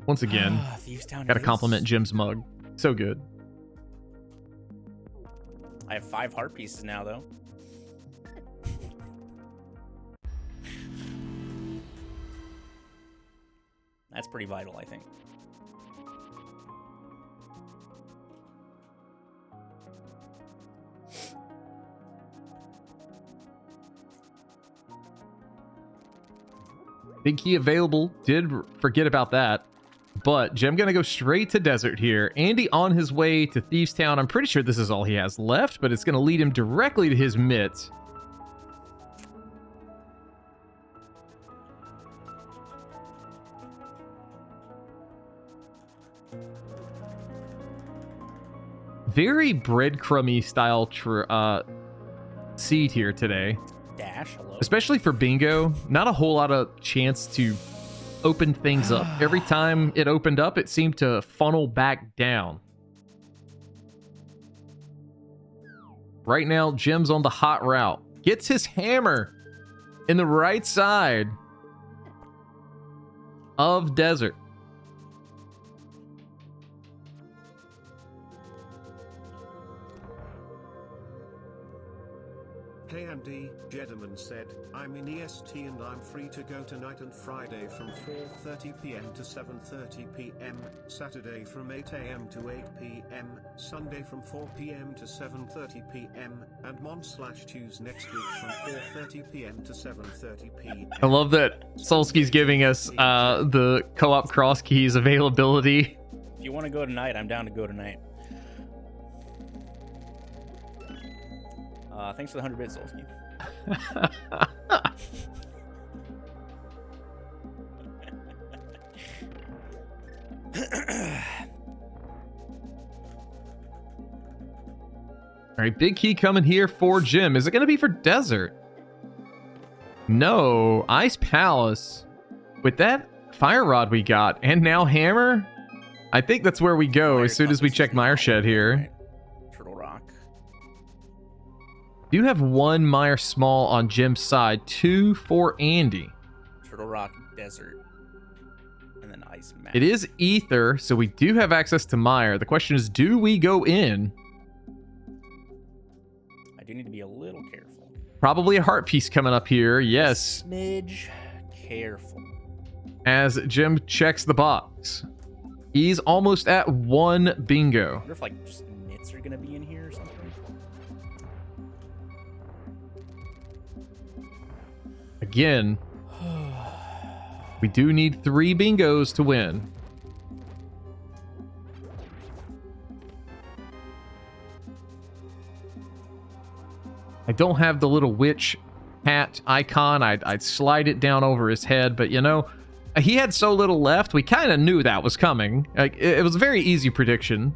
Once again, Thieves Town gotta is. compliment Jim's mug. So good. I have 5 heart pieces now, though. That's pretty vital, I think. Big key available. Did forget about that. But Jim gonna go straight to desert here. Andy on his way to Thieves Town. I'm pretty sure this is all he has left, but it's gonna lead him directly to his mitt. Very breadcrumby style seed here today. Dash, hello. Especially for bingo. Not a whole lot of chance to open things up. Every time it opened up, it seemed to funnel back down. Right now, Jim's on the hot route. Gets his hammer in the right side of desert. Hey Andy, Jedderman said, I'm in EST and I'm free to go tonight and Friday from 4:30 p.m. to 7:30 p.m., Saturday from 8 a.m. to 8 p.m., Sunday from 4 p.m. to 7:30 p.m., and Mon/Tues next week from 4:30 p.m. to 7:30 p.m. I love that Solsky's giving us the co-op cross keys availability. If you want to go tonight, I'm down to go tonight. Thanks for the 100 bits, Solsky. All right, big key coming here for Jim. Is it going to be for desert? No, Ice Palace. With that fire rod we got, and now hammer, I think that's where we go as soon as we check Mire Shed here. Right. Turtle Rock. Do have one Mire Small on Jim's side, 2 for Andy. Turtle Rock, Desert, and then Ice Map. It is Ether, so we do have access to Mire. The question is, do we go in? I do need to be a little careful. Probably a heart piece coming up here. Yes. Smidge careful. As Jim checks the box. He's almost at 1 bingo. I wonder if like just mitts are gonna be in here or something. Again, we do need 3 bingos to win. I don't have the little witch hat icon. I'd slide it down over his head, but you know, he had so little left, we kind of knew that was coming. Like, it was a very easy prediction.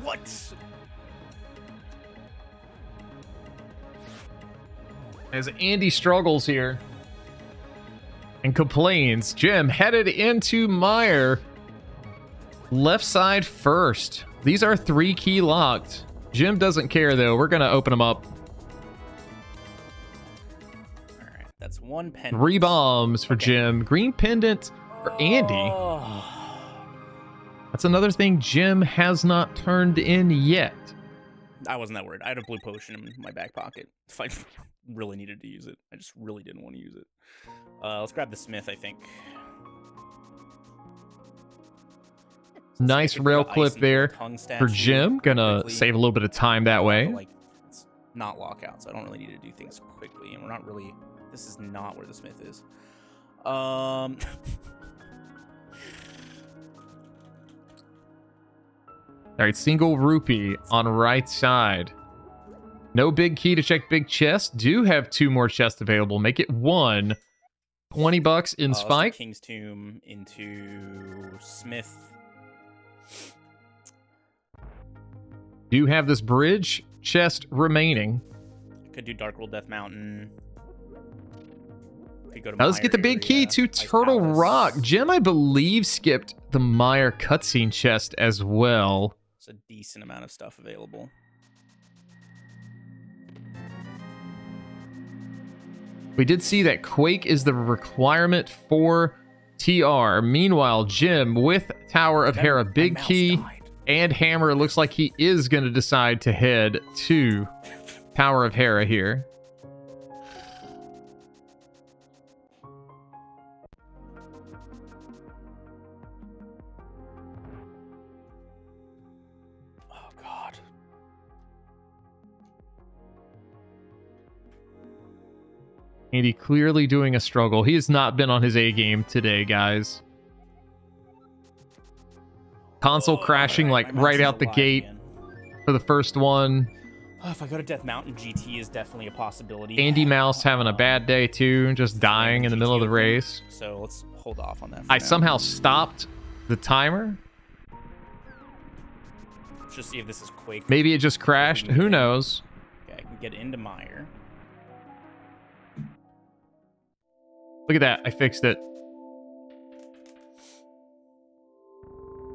What? As Andy struggles here and complains, Jim headed into Mire. Left side first. These are 3 key locked. Jim doesn't care though. We're going to open them up. All right, that's 1 pendant. 3 bombs for Jim. Green pendant for Andy. Oh. That's another thing Jim has not turned in yet. I wasn't that worried. I had a blue potion in my back pocket if I really needed to use it. I just really didn't want to use it. Let's grab the smith, I think. Nice rail clip there for Jim. Gonna save a little bit of time that way. But, like, it's not lockout, so I don't really need to do things quickly. And we're not really... This is not where the smith is. All right, single rupee on right side. No big key to check big chest. Do have 2 more chests available. Make it 1. 20 bucks in spike. King's Tomb into Smith. Do have this bridge chest remaining. Could do Dark World Death Mountain. Could go to Let's get the big key to Turtle Rock. Jim, I believe, skipped the Mire cutscene chest as well. It's a decent amount of stuff available. We did see that Quake is the requirement for TR. Meanwhile, Jim with Tower of Hera, big key, and hammer. Looks like he is going to decide to head to Tower of Hera here. Oh, God. Andy clearly doing a struggle. He has not been on his A game today, guys. Console crashing like right out the gate for the first one. Oh, if I go to Death Mountain, GT is definitely a possibility. Andy Mouse having a bad day too, just dying in the middle of the race. So let's hold off on that. I somehow stopped the timer. Let's just see if this is Quake. Maybe it just crashed. Who knows? Okay, I can get into Mire. Look at that. I fixed it.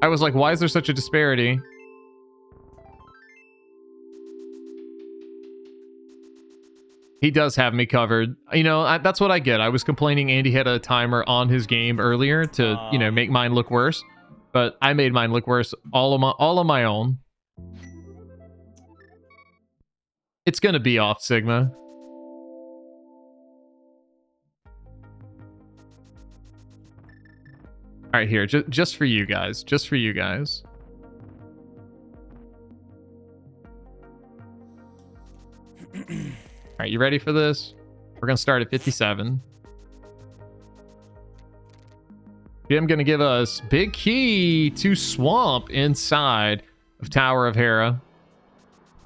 I was like, why is there such a disparity? He does have me covered. You know, that's what I get. I was complaining Andy had a timer on his game earlier to, you know, make mine look worse. But I made mine look worse all on my own. It's gonna be off, Sigma. All right, here, just for you guys. Just for you guys. All right, you ready for this? We're going to start at 57. Jim going to give us big key to swamp inside of Tower of Hera.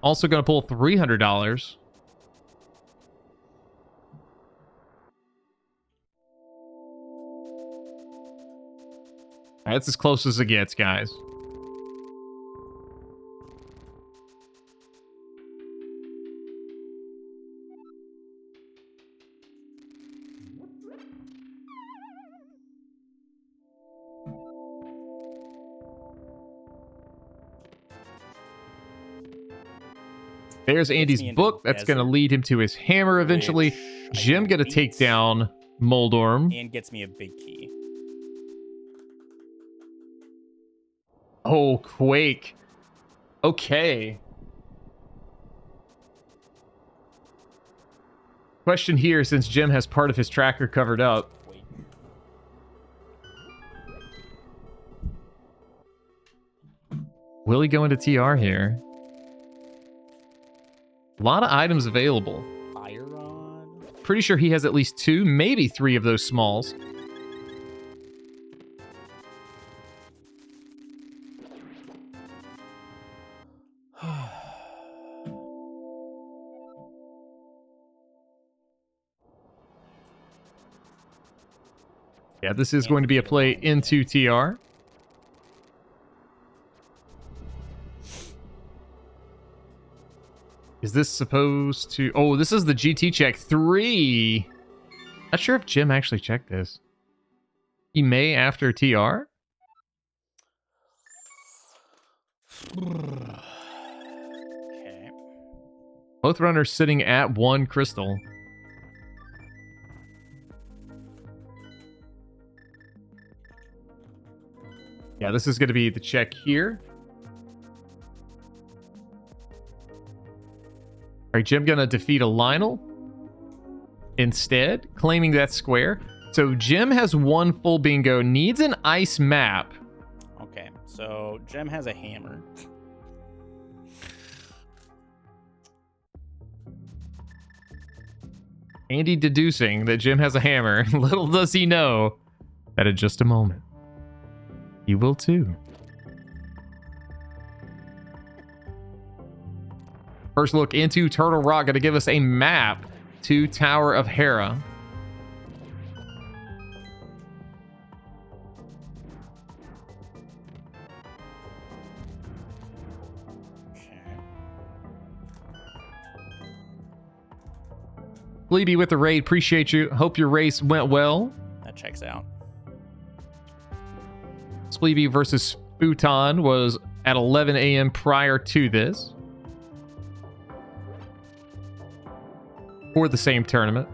Also going to pull $300. All right, that's as close as it gets, guys. There's Andy's book. That's going to lead him to his hammer eventually. Jim going to take down Moldorm. And gets me a big key. Oh, Quake. Okay. Question here, since Jim has part of his tracker covered up. Wait. Will he go into TR here? A lot of items available. Fire rod. Pretty sure he has at least 2, maybe 3 of those smalls. Yeah, this is going to be a play into TR. Is this supposed to... Oh, this is the GT check. 3. Not sure if Jim actually checked this. He may after TR? Okay. Both runners sitting at 1 crystal. Yeah, this is going to be the check here. All right, Jim gonna defeat a Lionel instead, claiming that square. So Jim has 1 full bingo, needs an ice map. Okay, so Jem has a hammer. Andy deducing that Jim has a hammer. Little does he know that in just a moment, he will too. First look into Turtle Rock, going to give us a map to Tower of Hera. Okay. Bleeby with the raid, appreciate you. Hope your race went well. That checks out. Spleeby versus Futon was at 11 a.m. prior to this. For the same tournament.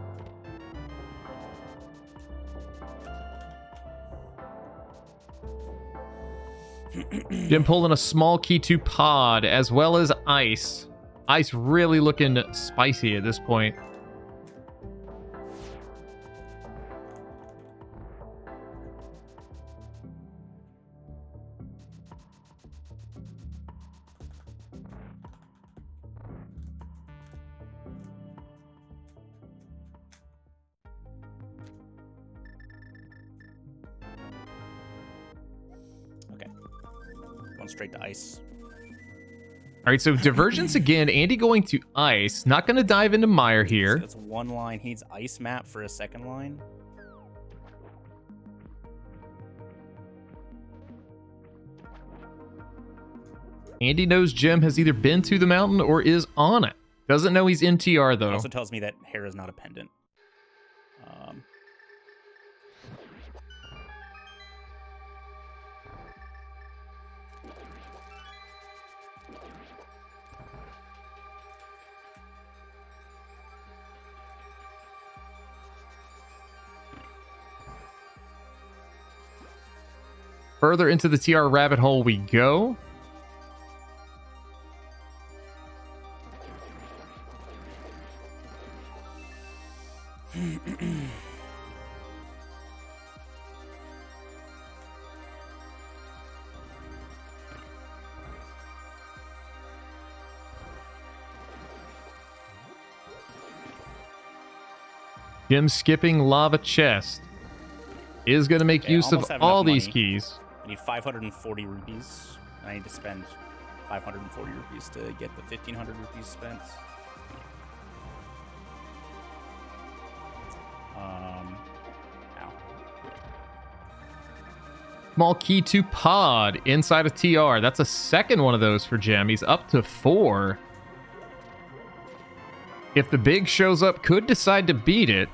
Jim pulling a small key to pod as well as ice. Ice really looking spicy at this point. Straight to ice. All right, so divergence again. Andy going to ice. Not going to dive into Mire here. So that's 1 line. He needs ice map for a 2nd line. Andy knows Jim has either been to the mountain or is on it. Doesn't know he's in TR though. It also tells me that hair is not a pendant. Further into the TR rabbit hole we go. Jim skipping lava chest is going to make use of almost have all enough these money. keys. I need 540 rupees. I need to spend 540 rupees to get the 1,500 rupees spent. Ow. Small key to pod inside of TR. That's a second one of those for Jim. He's up to 4. If the big shows up, could decide to beat it.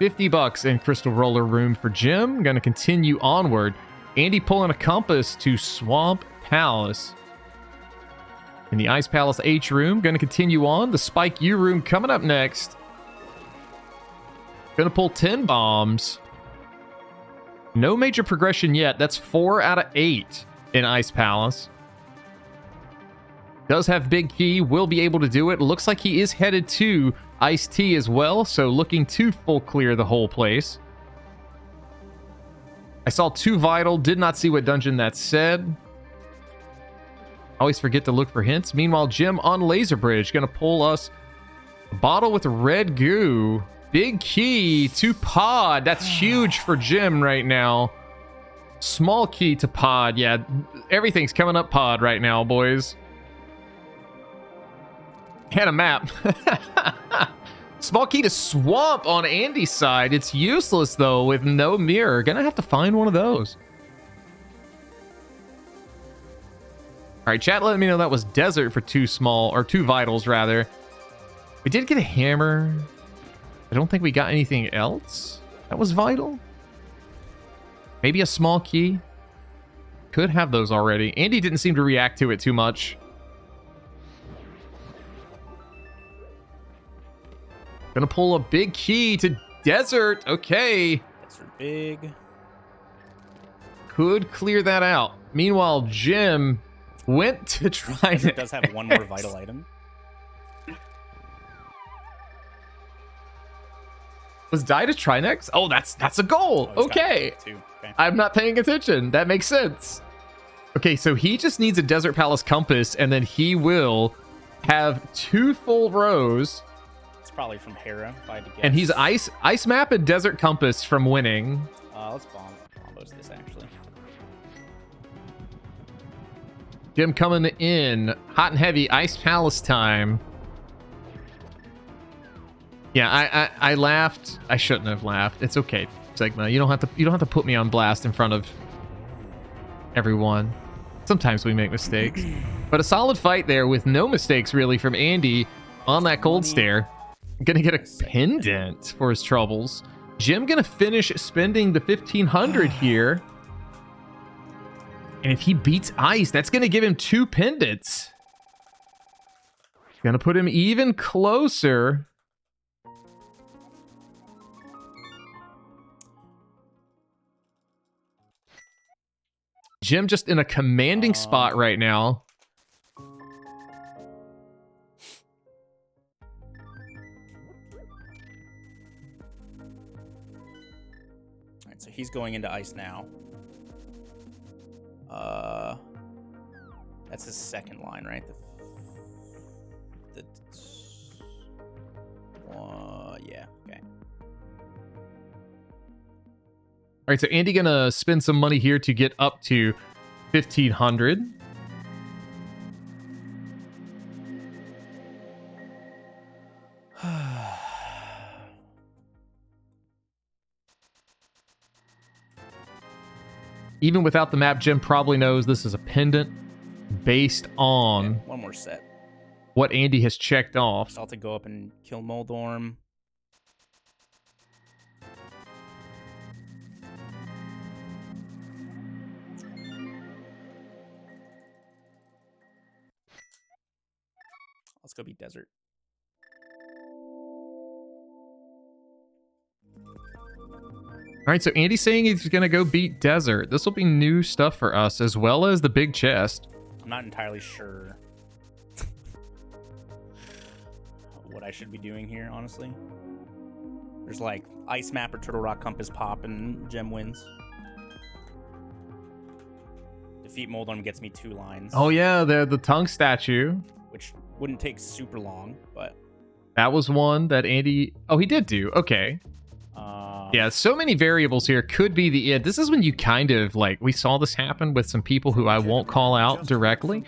$50 in Crystal Roller Room for Jim. Going to continue onward. Andy pulling a compass to Swamp Palace. In the Ice Palace H room, going to continue on. The Spike U room coming up next. Going to pull 10 bombs. No major progression yet. That's 4 out of 8 in Ice Palace. Does have big key. Will be able to do it. Looks like he is headed to Ice T as well. So looking to full clear the whole place. I saw 2 vital. Did not see what dungeon that said. Always forget to look for hints. Meanwhile, Jim on Laser Bridge going to pull us a bottle with red goo. Big key to pod. That's huge for Jim right now. Small key to pod. Yeah, everything's coming up pod right now, boys. And a map. Small key to swamp on Andy's side. It's useless, though, with no mirror. Gonna have to find one of those. All right, chat, let me know that was desert for 2 small, or 2 vitals, rather. We did get a hammer. I don't think we got anything else that was vital. Maybe a small key. Could have those already. Andy didn't seem to react to it too much. Gonna pull a big key to desert. Okay. Desert big. Could clear that out. Meanwhile, Jim went to try Desert does have one more vital item. Was die to try next? Oh, that's a goal. Oh, he's got Okay. two. Okay. I'm not paying attention. That makes sense. Okay, so he just needs a Desert Palace compass, and then he will have 2 full rows. It's probably from Hera, if I had to guess. And he's ice map and desert compass from winning. Let's bombos this, actually. Jim coming in hot and heavy. Ice Palace time. Yeah, I laughed. I shouldn't have laughed. It's okay, Sigma. You don't have to put me on blast in front of everyone. Sometimes we make mistakes. But a solid fight there with no mistakes really from Andy on that gold stair. Gonna get a pendant for his troubles. Jim gonna finish spending the 1,500 here. And if he beats Ice, that's gonna give him 2 pendants. Gonna put him even closer. Jim just in a commanding spot right now. Alright, so he's going into ice now. That's his second line, right? Yeah, okay. All right, so Andy gonna spend some money here to get up to 1,500. Even without the map, Jim probably knows this is a pendant based on One more set. what Andy has checked off. So I'll have to go up and kill Moldorm. let's go beat desert. All right, so Andy's saying he's going to go beat desert. This will be new stuff for us, as well as the big chest. I'm not entirely sure what I should be doing here, honestly. There's like ice map or turtle rock compass pop and gem wins. Defeat Moldorm gets me 2 lines. Oh yeah, the tongue statue. Which wouldn't take super long, but that was one that Andy... Oh, he did do. Okay. Yeah, so many variables here. Could be the... This is when you kind of, like... We saw this happen with some people who I won't call out directly.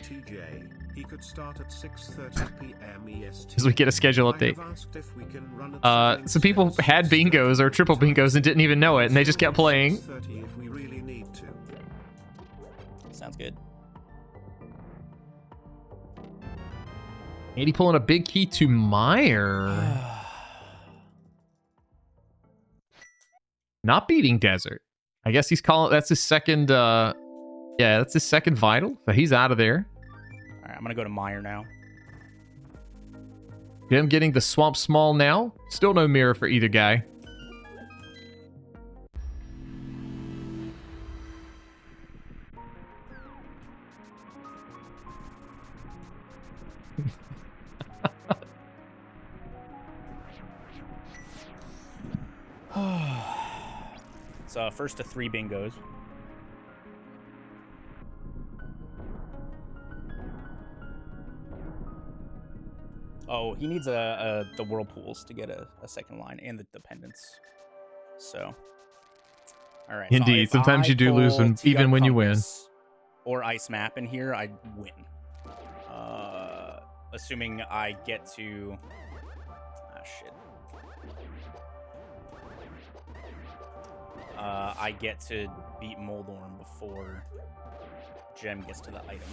He could start at 6:30 p.m. EST. Because we get a schedule update. Some people had bingos or triple bingos and didn't even know it, and they just kept playing. If we really need to. Sounds good. Andy pulling a big key to Meyer. Not beating desert. I guess he's calling... That's his second... Yeah, that's his second vital. So he's out of there. All right, I'm going to go to Meyer now. Jim getting the swamp small now. Still no mirror for either guy. It's first to 3 bingos. Oh, he needs the whirlpools to get a second line and the pendants. So, all right. Indeed, so sometimes you do lose them, even when you win. Or ice map in here, I win. Assuming I get to... Ah, shit. I get to beat Moldorm before Gem gets to the item.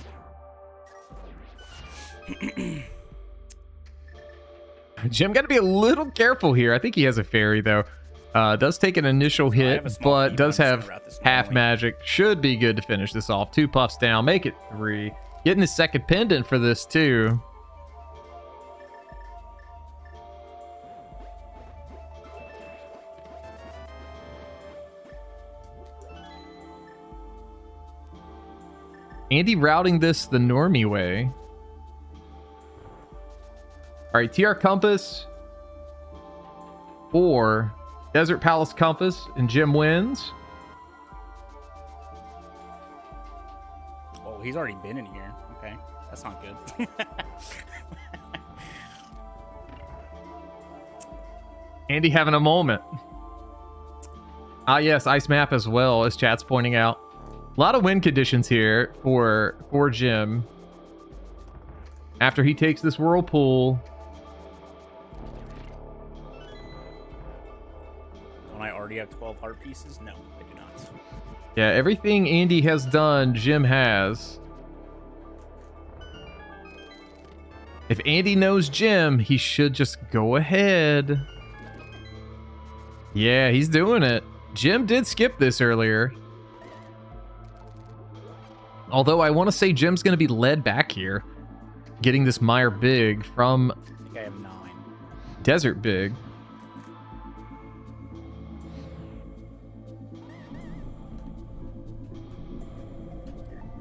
Jim got to be a little careful here. I think he has a fairy, though. Does take an initial hit, but does have half magic. Should be good to finish this off. 2 puffs down. Make it 3. Getting his second pendant for this, too. Andy routing this the normie way. All right, TR Compass or Desert Palace Compass, and Jim wins. Oh, he's already been in here. Okay, that's not good. Andy having a moment. Ah, yes, ice map as well, as chat's pointing out. A lot of win conditions here for Jim. After he takes this whirlpool. Don't I already have 12 heart pieces? No, I do not. Yeah, everything Andy has done, Jim has. If Andy knows Jim, he should just go ahead. Yeah, he's doing it. Jim did skip this earlier. Although I want to say Jim's going to be led back here. Getting this Meyer Big from I think I have 9. Desert Big.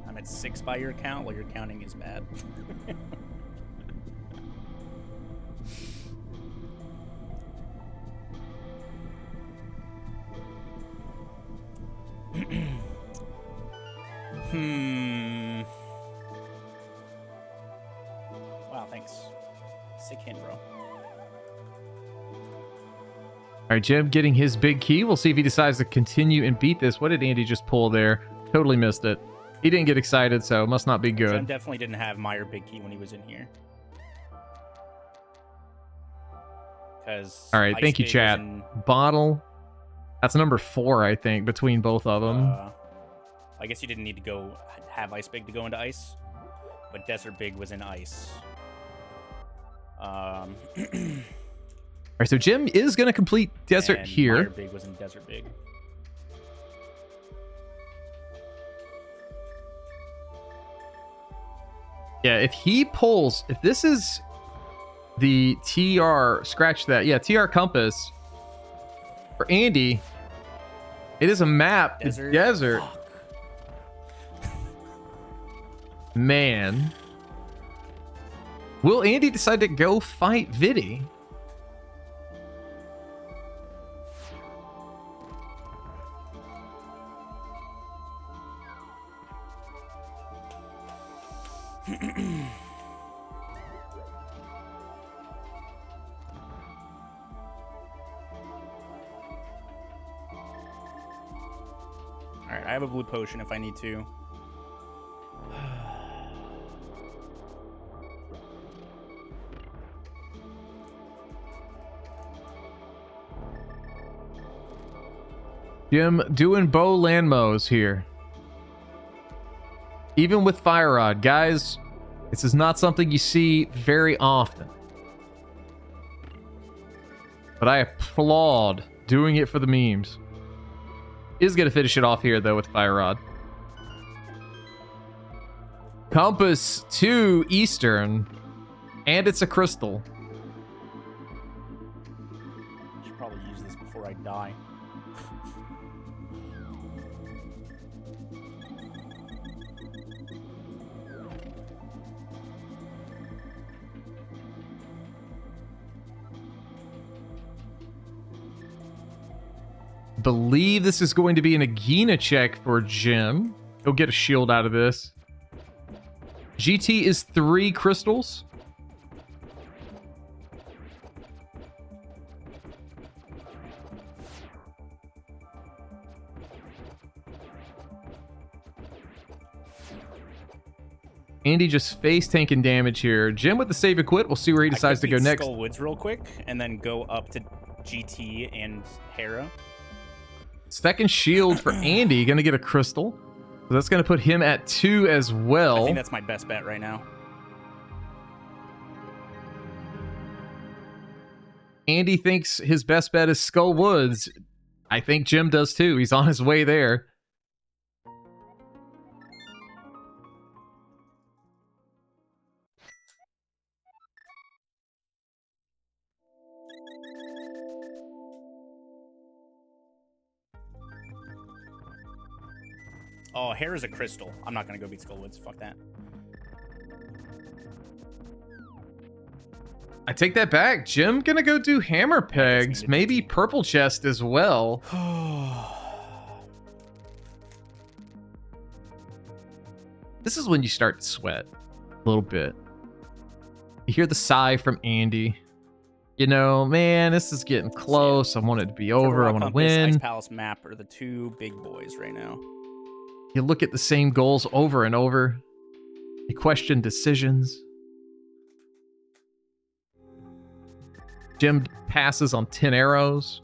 I'm at 6 by your count. Well, your counting is bad. Wow, thanks. Sick hint, bro. All right, Jim getting his big key. We'll see if he decides to continue and beat this. What did Andy just pull there? Totally missed it. He didn't get excited, so it must not be good. Jen definitely didn't have Meyer Big Key when he was in here. All right, thank you, chat. Bottle. That's number 4, I think, between both of them. I guess you didn't need to go have Ice Big to go into ice, but Desert Big was in ice. All right, so Jim is going to complete Desert and here. Meyer Big was in Desert Big. Yeah, if he pulls, if this is the TR, scratch that. Yeah, TR compass. For Andy, it is a map. Desert. Desert. Fuck. Man. Will Andy decide to go fight Viddy? Alright, I have a blue potion if I need to. Jim doing bow landmos here. Even with Fire Rod, guys, this is not something you see very often. But I applaud doing it for the memes. Is going to finish it off here, though, with Fire Rod. Compass to Eastern. And it's a crystal. Should probably use this before I die. Believe this is going to be an Agahnim check for Jim. He'll get a shield out of this. GT is 3 crystals. Andy just face tanking damage here. Jim with the save and quit. We'll see where he decides to go next. Skull Woods real quick, and then go up to GT and Hera. Second shield for Andy. Going to get a crystal. So that's going to put him at 2 as well. I think that's my best bet right now. Andy thinks his best bet is Skull Woods. I think Jim does too. He's on his way there. Oh, Hera's a crystal. I'm not going to go beat Skull Woods. Fuck that. I take that back. Jim gonna go do hammer pegs. Maybe purple chest as well. This is when you start to sweat a little bit. You hear the sigh from Andy. You know, man, this is getting close. I want it to be over. I want to win. Ice Palace map are the two big boys right now. You look at the same goals over and over. You question decisions. Jim passes on 10 arrows.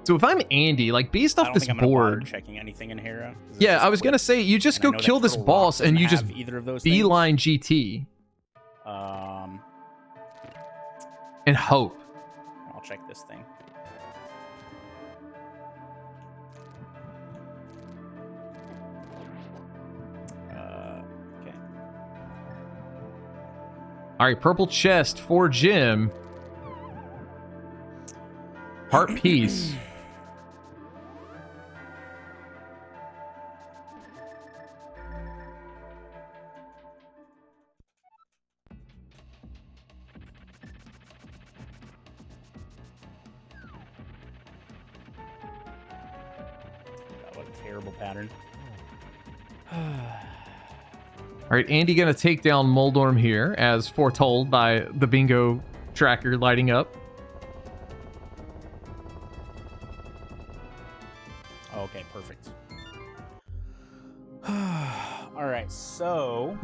So if I'm Andy, like based off this board, checking anything in Hera. Yeah, I was gonna say you just go kill this boss and you just beeline GT. And hope. I'll check this thing. Okay. All right, purple chest for Jim. Heart piece. What a terrible pattern. All right, Andy gonna take down Moldorm here, as foretold by the bingo tracker lighting up. Okay, perfect. All right, so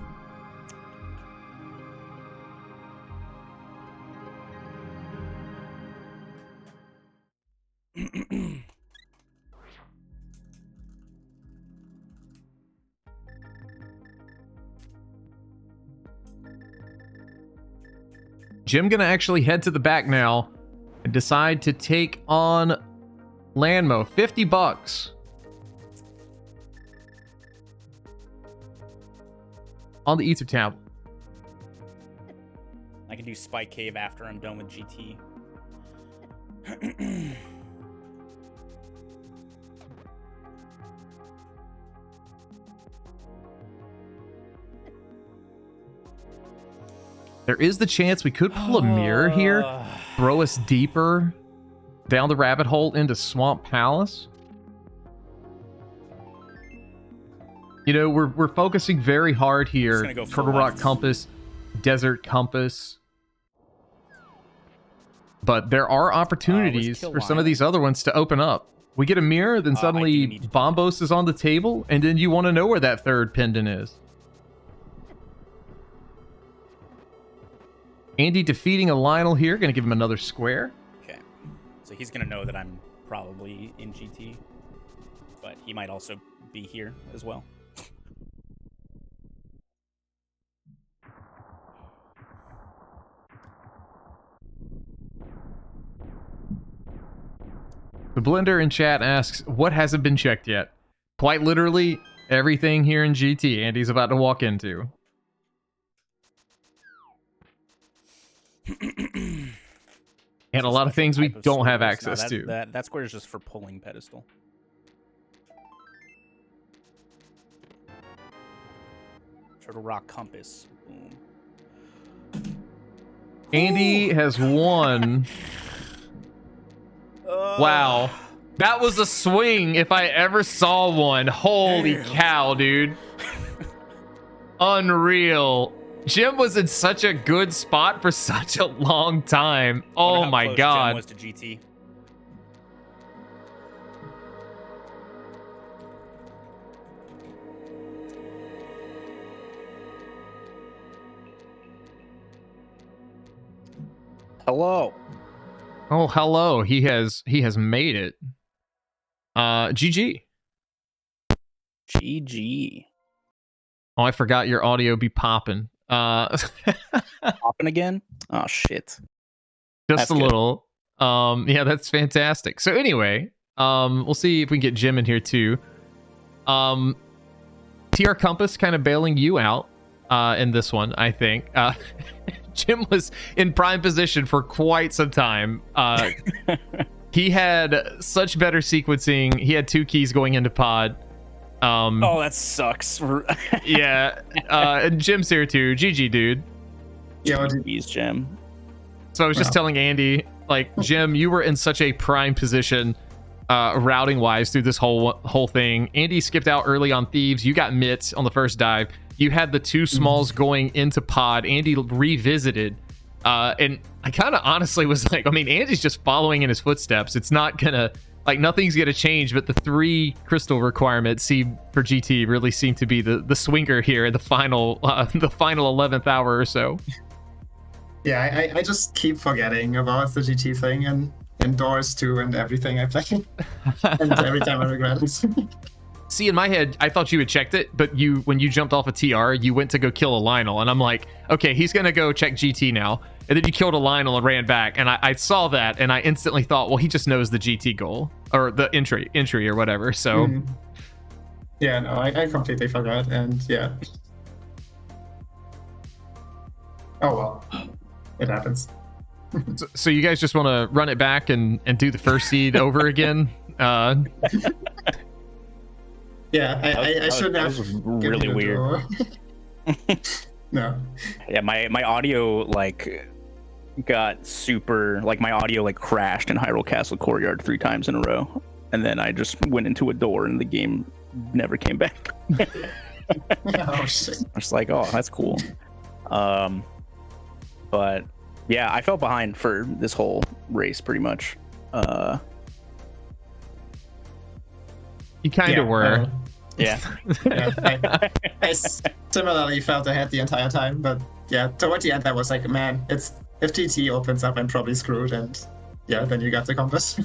Jim gonna actually head to the back now and decide to take on Landmo. $50 on the Ether tablet. I can do Spike Cave after I'm done with GT. There is the chance we could pull a mirror here, throw us deeper down the rabbit hole into Swamp Palace. You know, we're focusing very hard here. Go Turtle Rock left. Compass, Desert Compass. But there are opportunities for some of these other ones to open up. We get a mirror, then suddenly Bombos is on the table, and then you want to know where that third pendant is. Andy defeating a Lionel here, going to give him another square. Okay. So he's going to know that I'm probably in GT. But he might also be here as well. The Blender in chat asks, what hasn't been checked yet? Quite literally, everything here in GT Andy's about to walk into. And a lot of things we don't have access to. That square is just for pulling pedestal. Turtle Rock Compass. Boom. Andy has won. Wow. That was a swing if I ever saw one. Holy cow, dude. Unreal. Jim was in such a good spot for such a long time. Oh my god. Jim was to GT. Hello. Oh, hello. He has made it. GG. GG. Oh, I forgot your audio be popping. Popping again? Oh shit. Just a little. Yeah, that's fantastic. So anyway, we'll see if we can get Jim in here too. TR Compass kind of bailing you out in this one, I think. Jim was in prime position for quite some time. He had such better sequencing. He had 2 keys going into pod. Oh, that sucks. Yeah. And Jim's here too. GG, dude. Yeah, He's Jim. So I was just telling Andy, like, Jim, you were in such a prime position routing wise through this whole thing. Andy skipped out early on Thieves. You got mitts on the first dive. You had the 2 smalls going into pod. Andy revisited. And I kind of honestly was like, I mean, Andy's just following in his footsteps. It's not gonna, like, nothing's gonna change, but the 3 crystal requirements for GT really seem to be the swinger here in the final 11th hour or so. Yeah, I just keep forgetting about the GT thing and Doors 2 and everything I play. And every time I regret it. See, in my head, I thought you had checked it, but when you jumped off a TR, you went to go kill a Lionel, and I'm like, okay, he's gonna go check GT now. And then you killed a Lionel and ran back, and I saw that, and I instantly thought, well, he just knows the GT goal or the entry or whatever. So, yeah, no, I completely forgot, and yeah. Oh well, it happens. So you guys just want to run it back and do the first seed over again? Yeah, I should have. That was really weird. No. Yeah, my audio got super, my audio crashed in Hyrule Castle Courtyard 3 times in a row, and then I just went into a door and the game never came back. Oh shit. I was like, oh, that's cool. But yeah, I fell behind for this whole race pretty much. You kind of were. Yeah. Yeah, I similarly felt ahead the entire time, but yeah, toward the end I was like, man, if GT opens up, I'm probably screwed, and yeah, then you got the compass.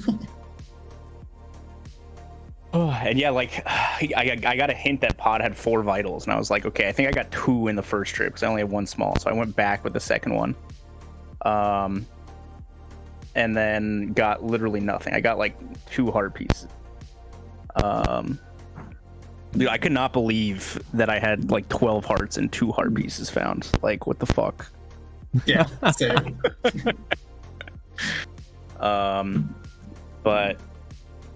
Oh, and yeah, I got a hint that pod had 4 vitals, and I was like, okay, I think I got 2 in the first trip because I only had 1 small, so I went back with the second one, and then got literally nothing. I got 2 heart pieces. Dude, I could not believe that I had 12 hearts and 2 heart pieces found. What the fuck? Yeah, same. But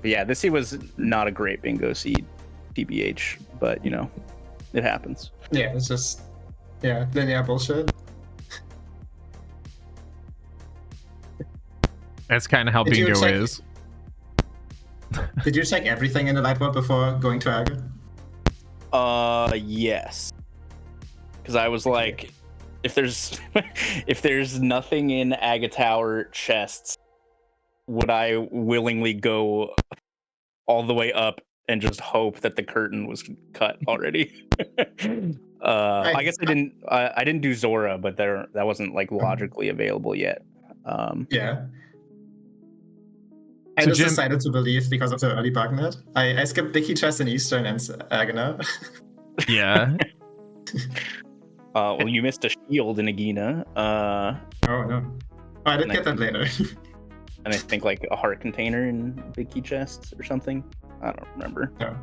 yeah, this year was not a great bingo seed, TBH. But you know, it happens. Yeah, it's just linear bullshit. That's kind of how Did you bingo check- is. Did you check everything in the light world before going to Aga? Yes. Because I was like, if there's if there's nothing in Aga Tower chests, would I willingly go all the way up and just hope that the curtain was cut already? I guess I didn't do Zora, but that wasn't like logically available yet. Yeah. I So just Jim- decided to believe because of the early bug net. I skipped Big Key Chest in Eastern and Agahnim. Yeah. Well, you missed a shield in Agahnim. Oh no. Oh, I did get that later. And I think like a heart container in Big Key Chest or something. I don't remember. No.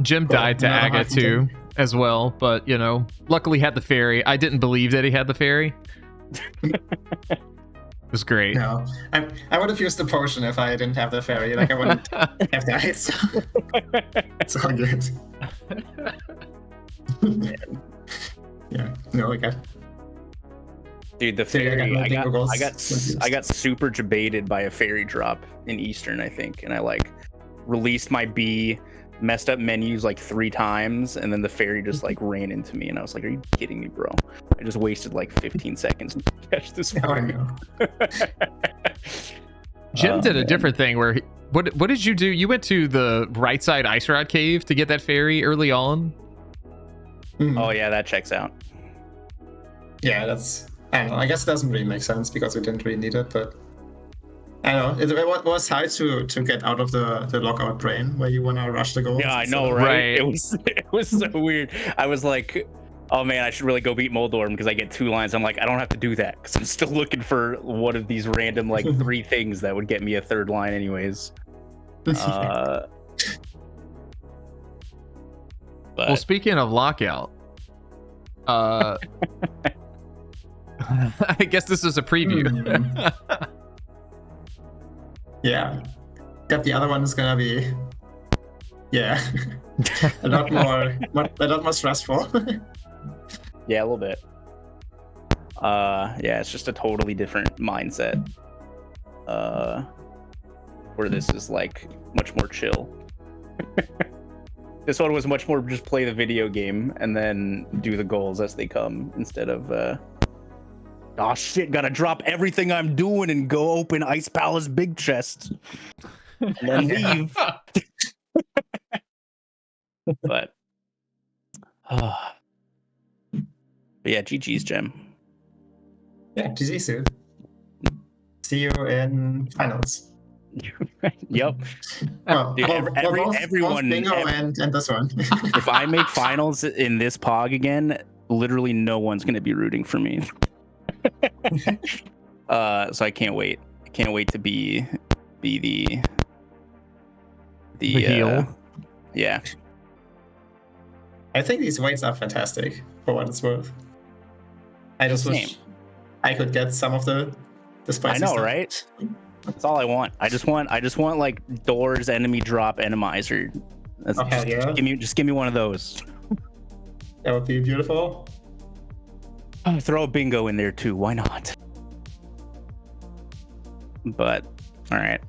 Jim died to another Aga hard too, as well. But you know, luckily had the fairy. I didn't believe that he had the fairy. It was great. No. I would have used the potion if I didn't have the fairy. Like I wouldn't have died. So. It's all good. Yeah. No, like Dude, the Dude, fairy, I I got got, my I got, confused. I got super debated by a fairy drop in Eastern, I think, and I like released my B, messed up menus like 3 times, and then the fairy just like ran into me, and I was like, "Are you kidding me, bro? I just wasted like 15 seconds to catch this oh, I fairy." know. Jim did a man. different thing where what did you do? You went to the right side ice rod cave to get that fairy early on. Mhm. Oh yeah, that checks out. Yeah, that's. I don't know. I guess it doesn't really make sense because we didn't really need it, but I don't know. It was hard to get out of the lockout brain where you want to rush the goals. Yeah, I So- know, right? Right. It was so weird. I was like, oh man, I should really go beat Moldorm because I get 2 lines. I'm like, I don't have to do that because I'm still looking for one of these random like 3 things that would get me a 3rd line anyways. But Well, speaking of lockout, I guess this is a preview. Yeah. Except the other one is gonna be, yeah, a lot more stressful. yeah, a little bit. Yeah, it's just a totally different mindset. Where this is like much more chill. This one was much more just play the video game and then do the goals as they come instead of oh shit, gotta drop everything I'm doing and go open Ice Palace big chest and then leave. But yeah, GG's, Gem. Yeah, GG soon. See you in finals. Yep. Well, Dude, both everyone- bingo and this one. If I make finals in this POG again, literally no one's gonna be rooting for me. So I can't wait. I can't wait to be the heel. Yeah. I think these weights are fantastic for what it's worth. I just wish Same. I could get some of the spicy I know, stuff. right? That's all I want. I just want like doors, enemy drop, enemizer. That's, Oh, hell yeah. just give me one of those. That would be beautiful. Throw a bingo in there too. Why not? But all right.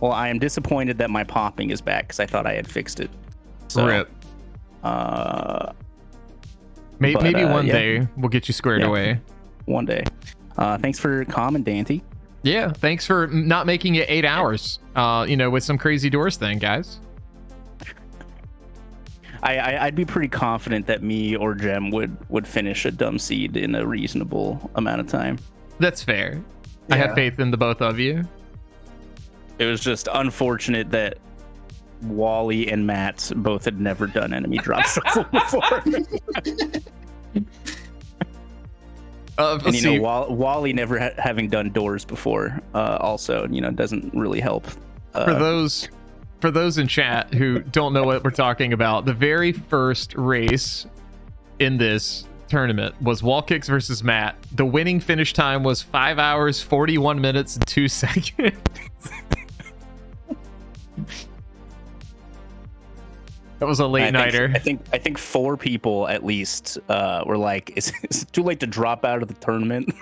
Well, I am disappointed that my popping is back because I thought I had fixed it. So, Rip. But, Maybe one yeah. day we'll get you squared Yeah. away. One day. Thanks for comment, Dante. Yeah, thanks for not making it 8 hours. With some crazy doors thing, guys. I'd be pretty confident that me or Gem would finish a dumb seed in a reasonable amount of time. That's fair. I have Yeah. faith in the both of you. It was just unfortunate that Wally and Matt both had never done enemy drop shuffle before. And Let's see. Wally never having done doors before, also, doesn't really help. For those in chat who don't know what we're talking about, the very first race in this tournament was Wall Kicks versus Matt. The winning finish time was 5 hours, 41 minutes, and 2 seconds. That was a late nighter. I think 4 people at least were like, is it too late to drop out of the tournament?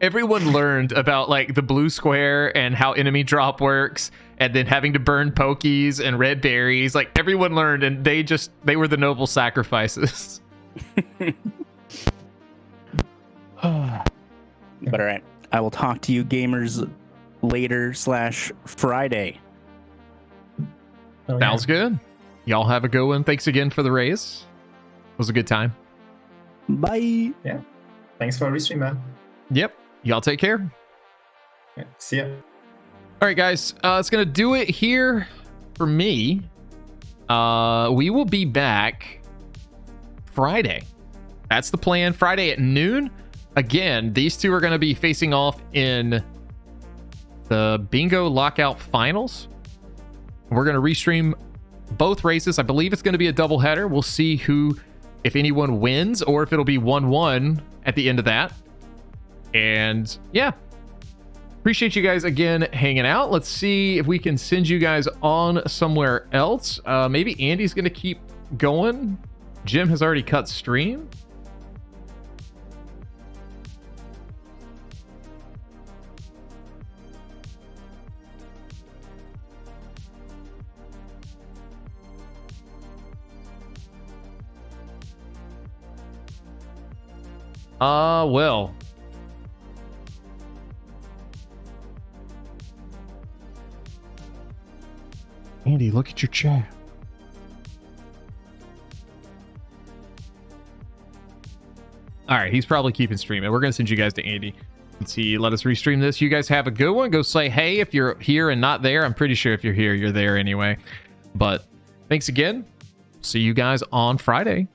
Everyone learned about like the blue square and how enemy drop works, and then having to burn pokies and red berries. Like everyone learned, and they were the noble sacrifices. But all right, I will talk to you gamers later / Friday. Oh, Sounds good. Y'all have a good one. Thanks again for the raise. It was a good time. Bye. Yeah. Thanks for restream, man. Yep. Y'all take care. Yeah, see ya. All right, guys. It's going to do it here for me. We will be back Friday. That's the plan. Friday at noon. Again, these two are going to be facing off in the Bingo Lockout Finals. We're going to restream both races. I believe it's going to be a doubleheader. We'll see who, if anyone wins, or if it'll be 1-1 at the end of that. And yeah, appreciate you guys again hanging out. Let's see if we can send you guys on somewhere else. Maybe Andy's going to keep going. Jim has already cut stream. Well. Andy, look at your chat. All right, he's probably keeping streaming. We're going to send you guys to Andy. Let's see, let us restream this. You guys have a good one. Go say hey if you're here and not there. I'm pretty sure if you're here, you're there anyway. But thanks again. See you guys on Friday.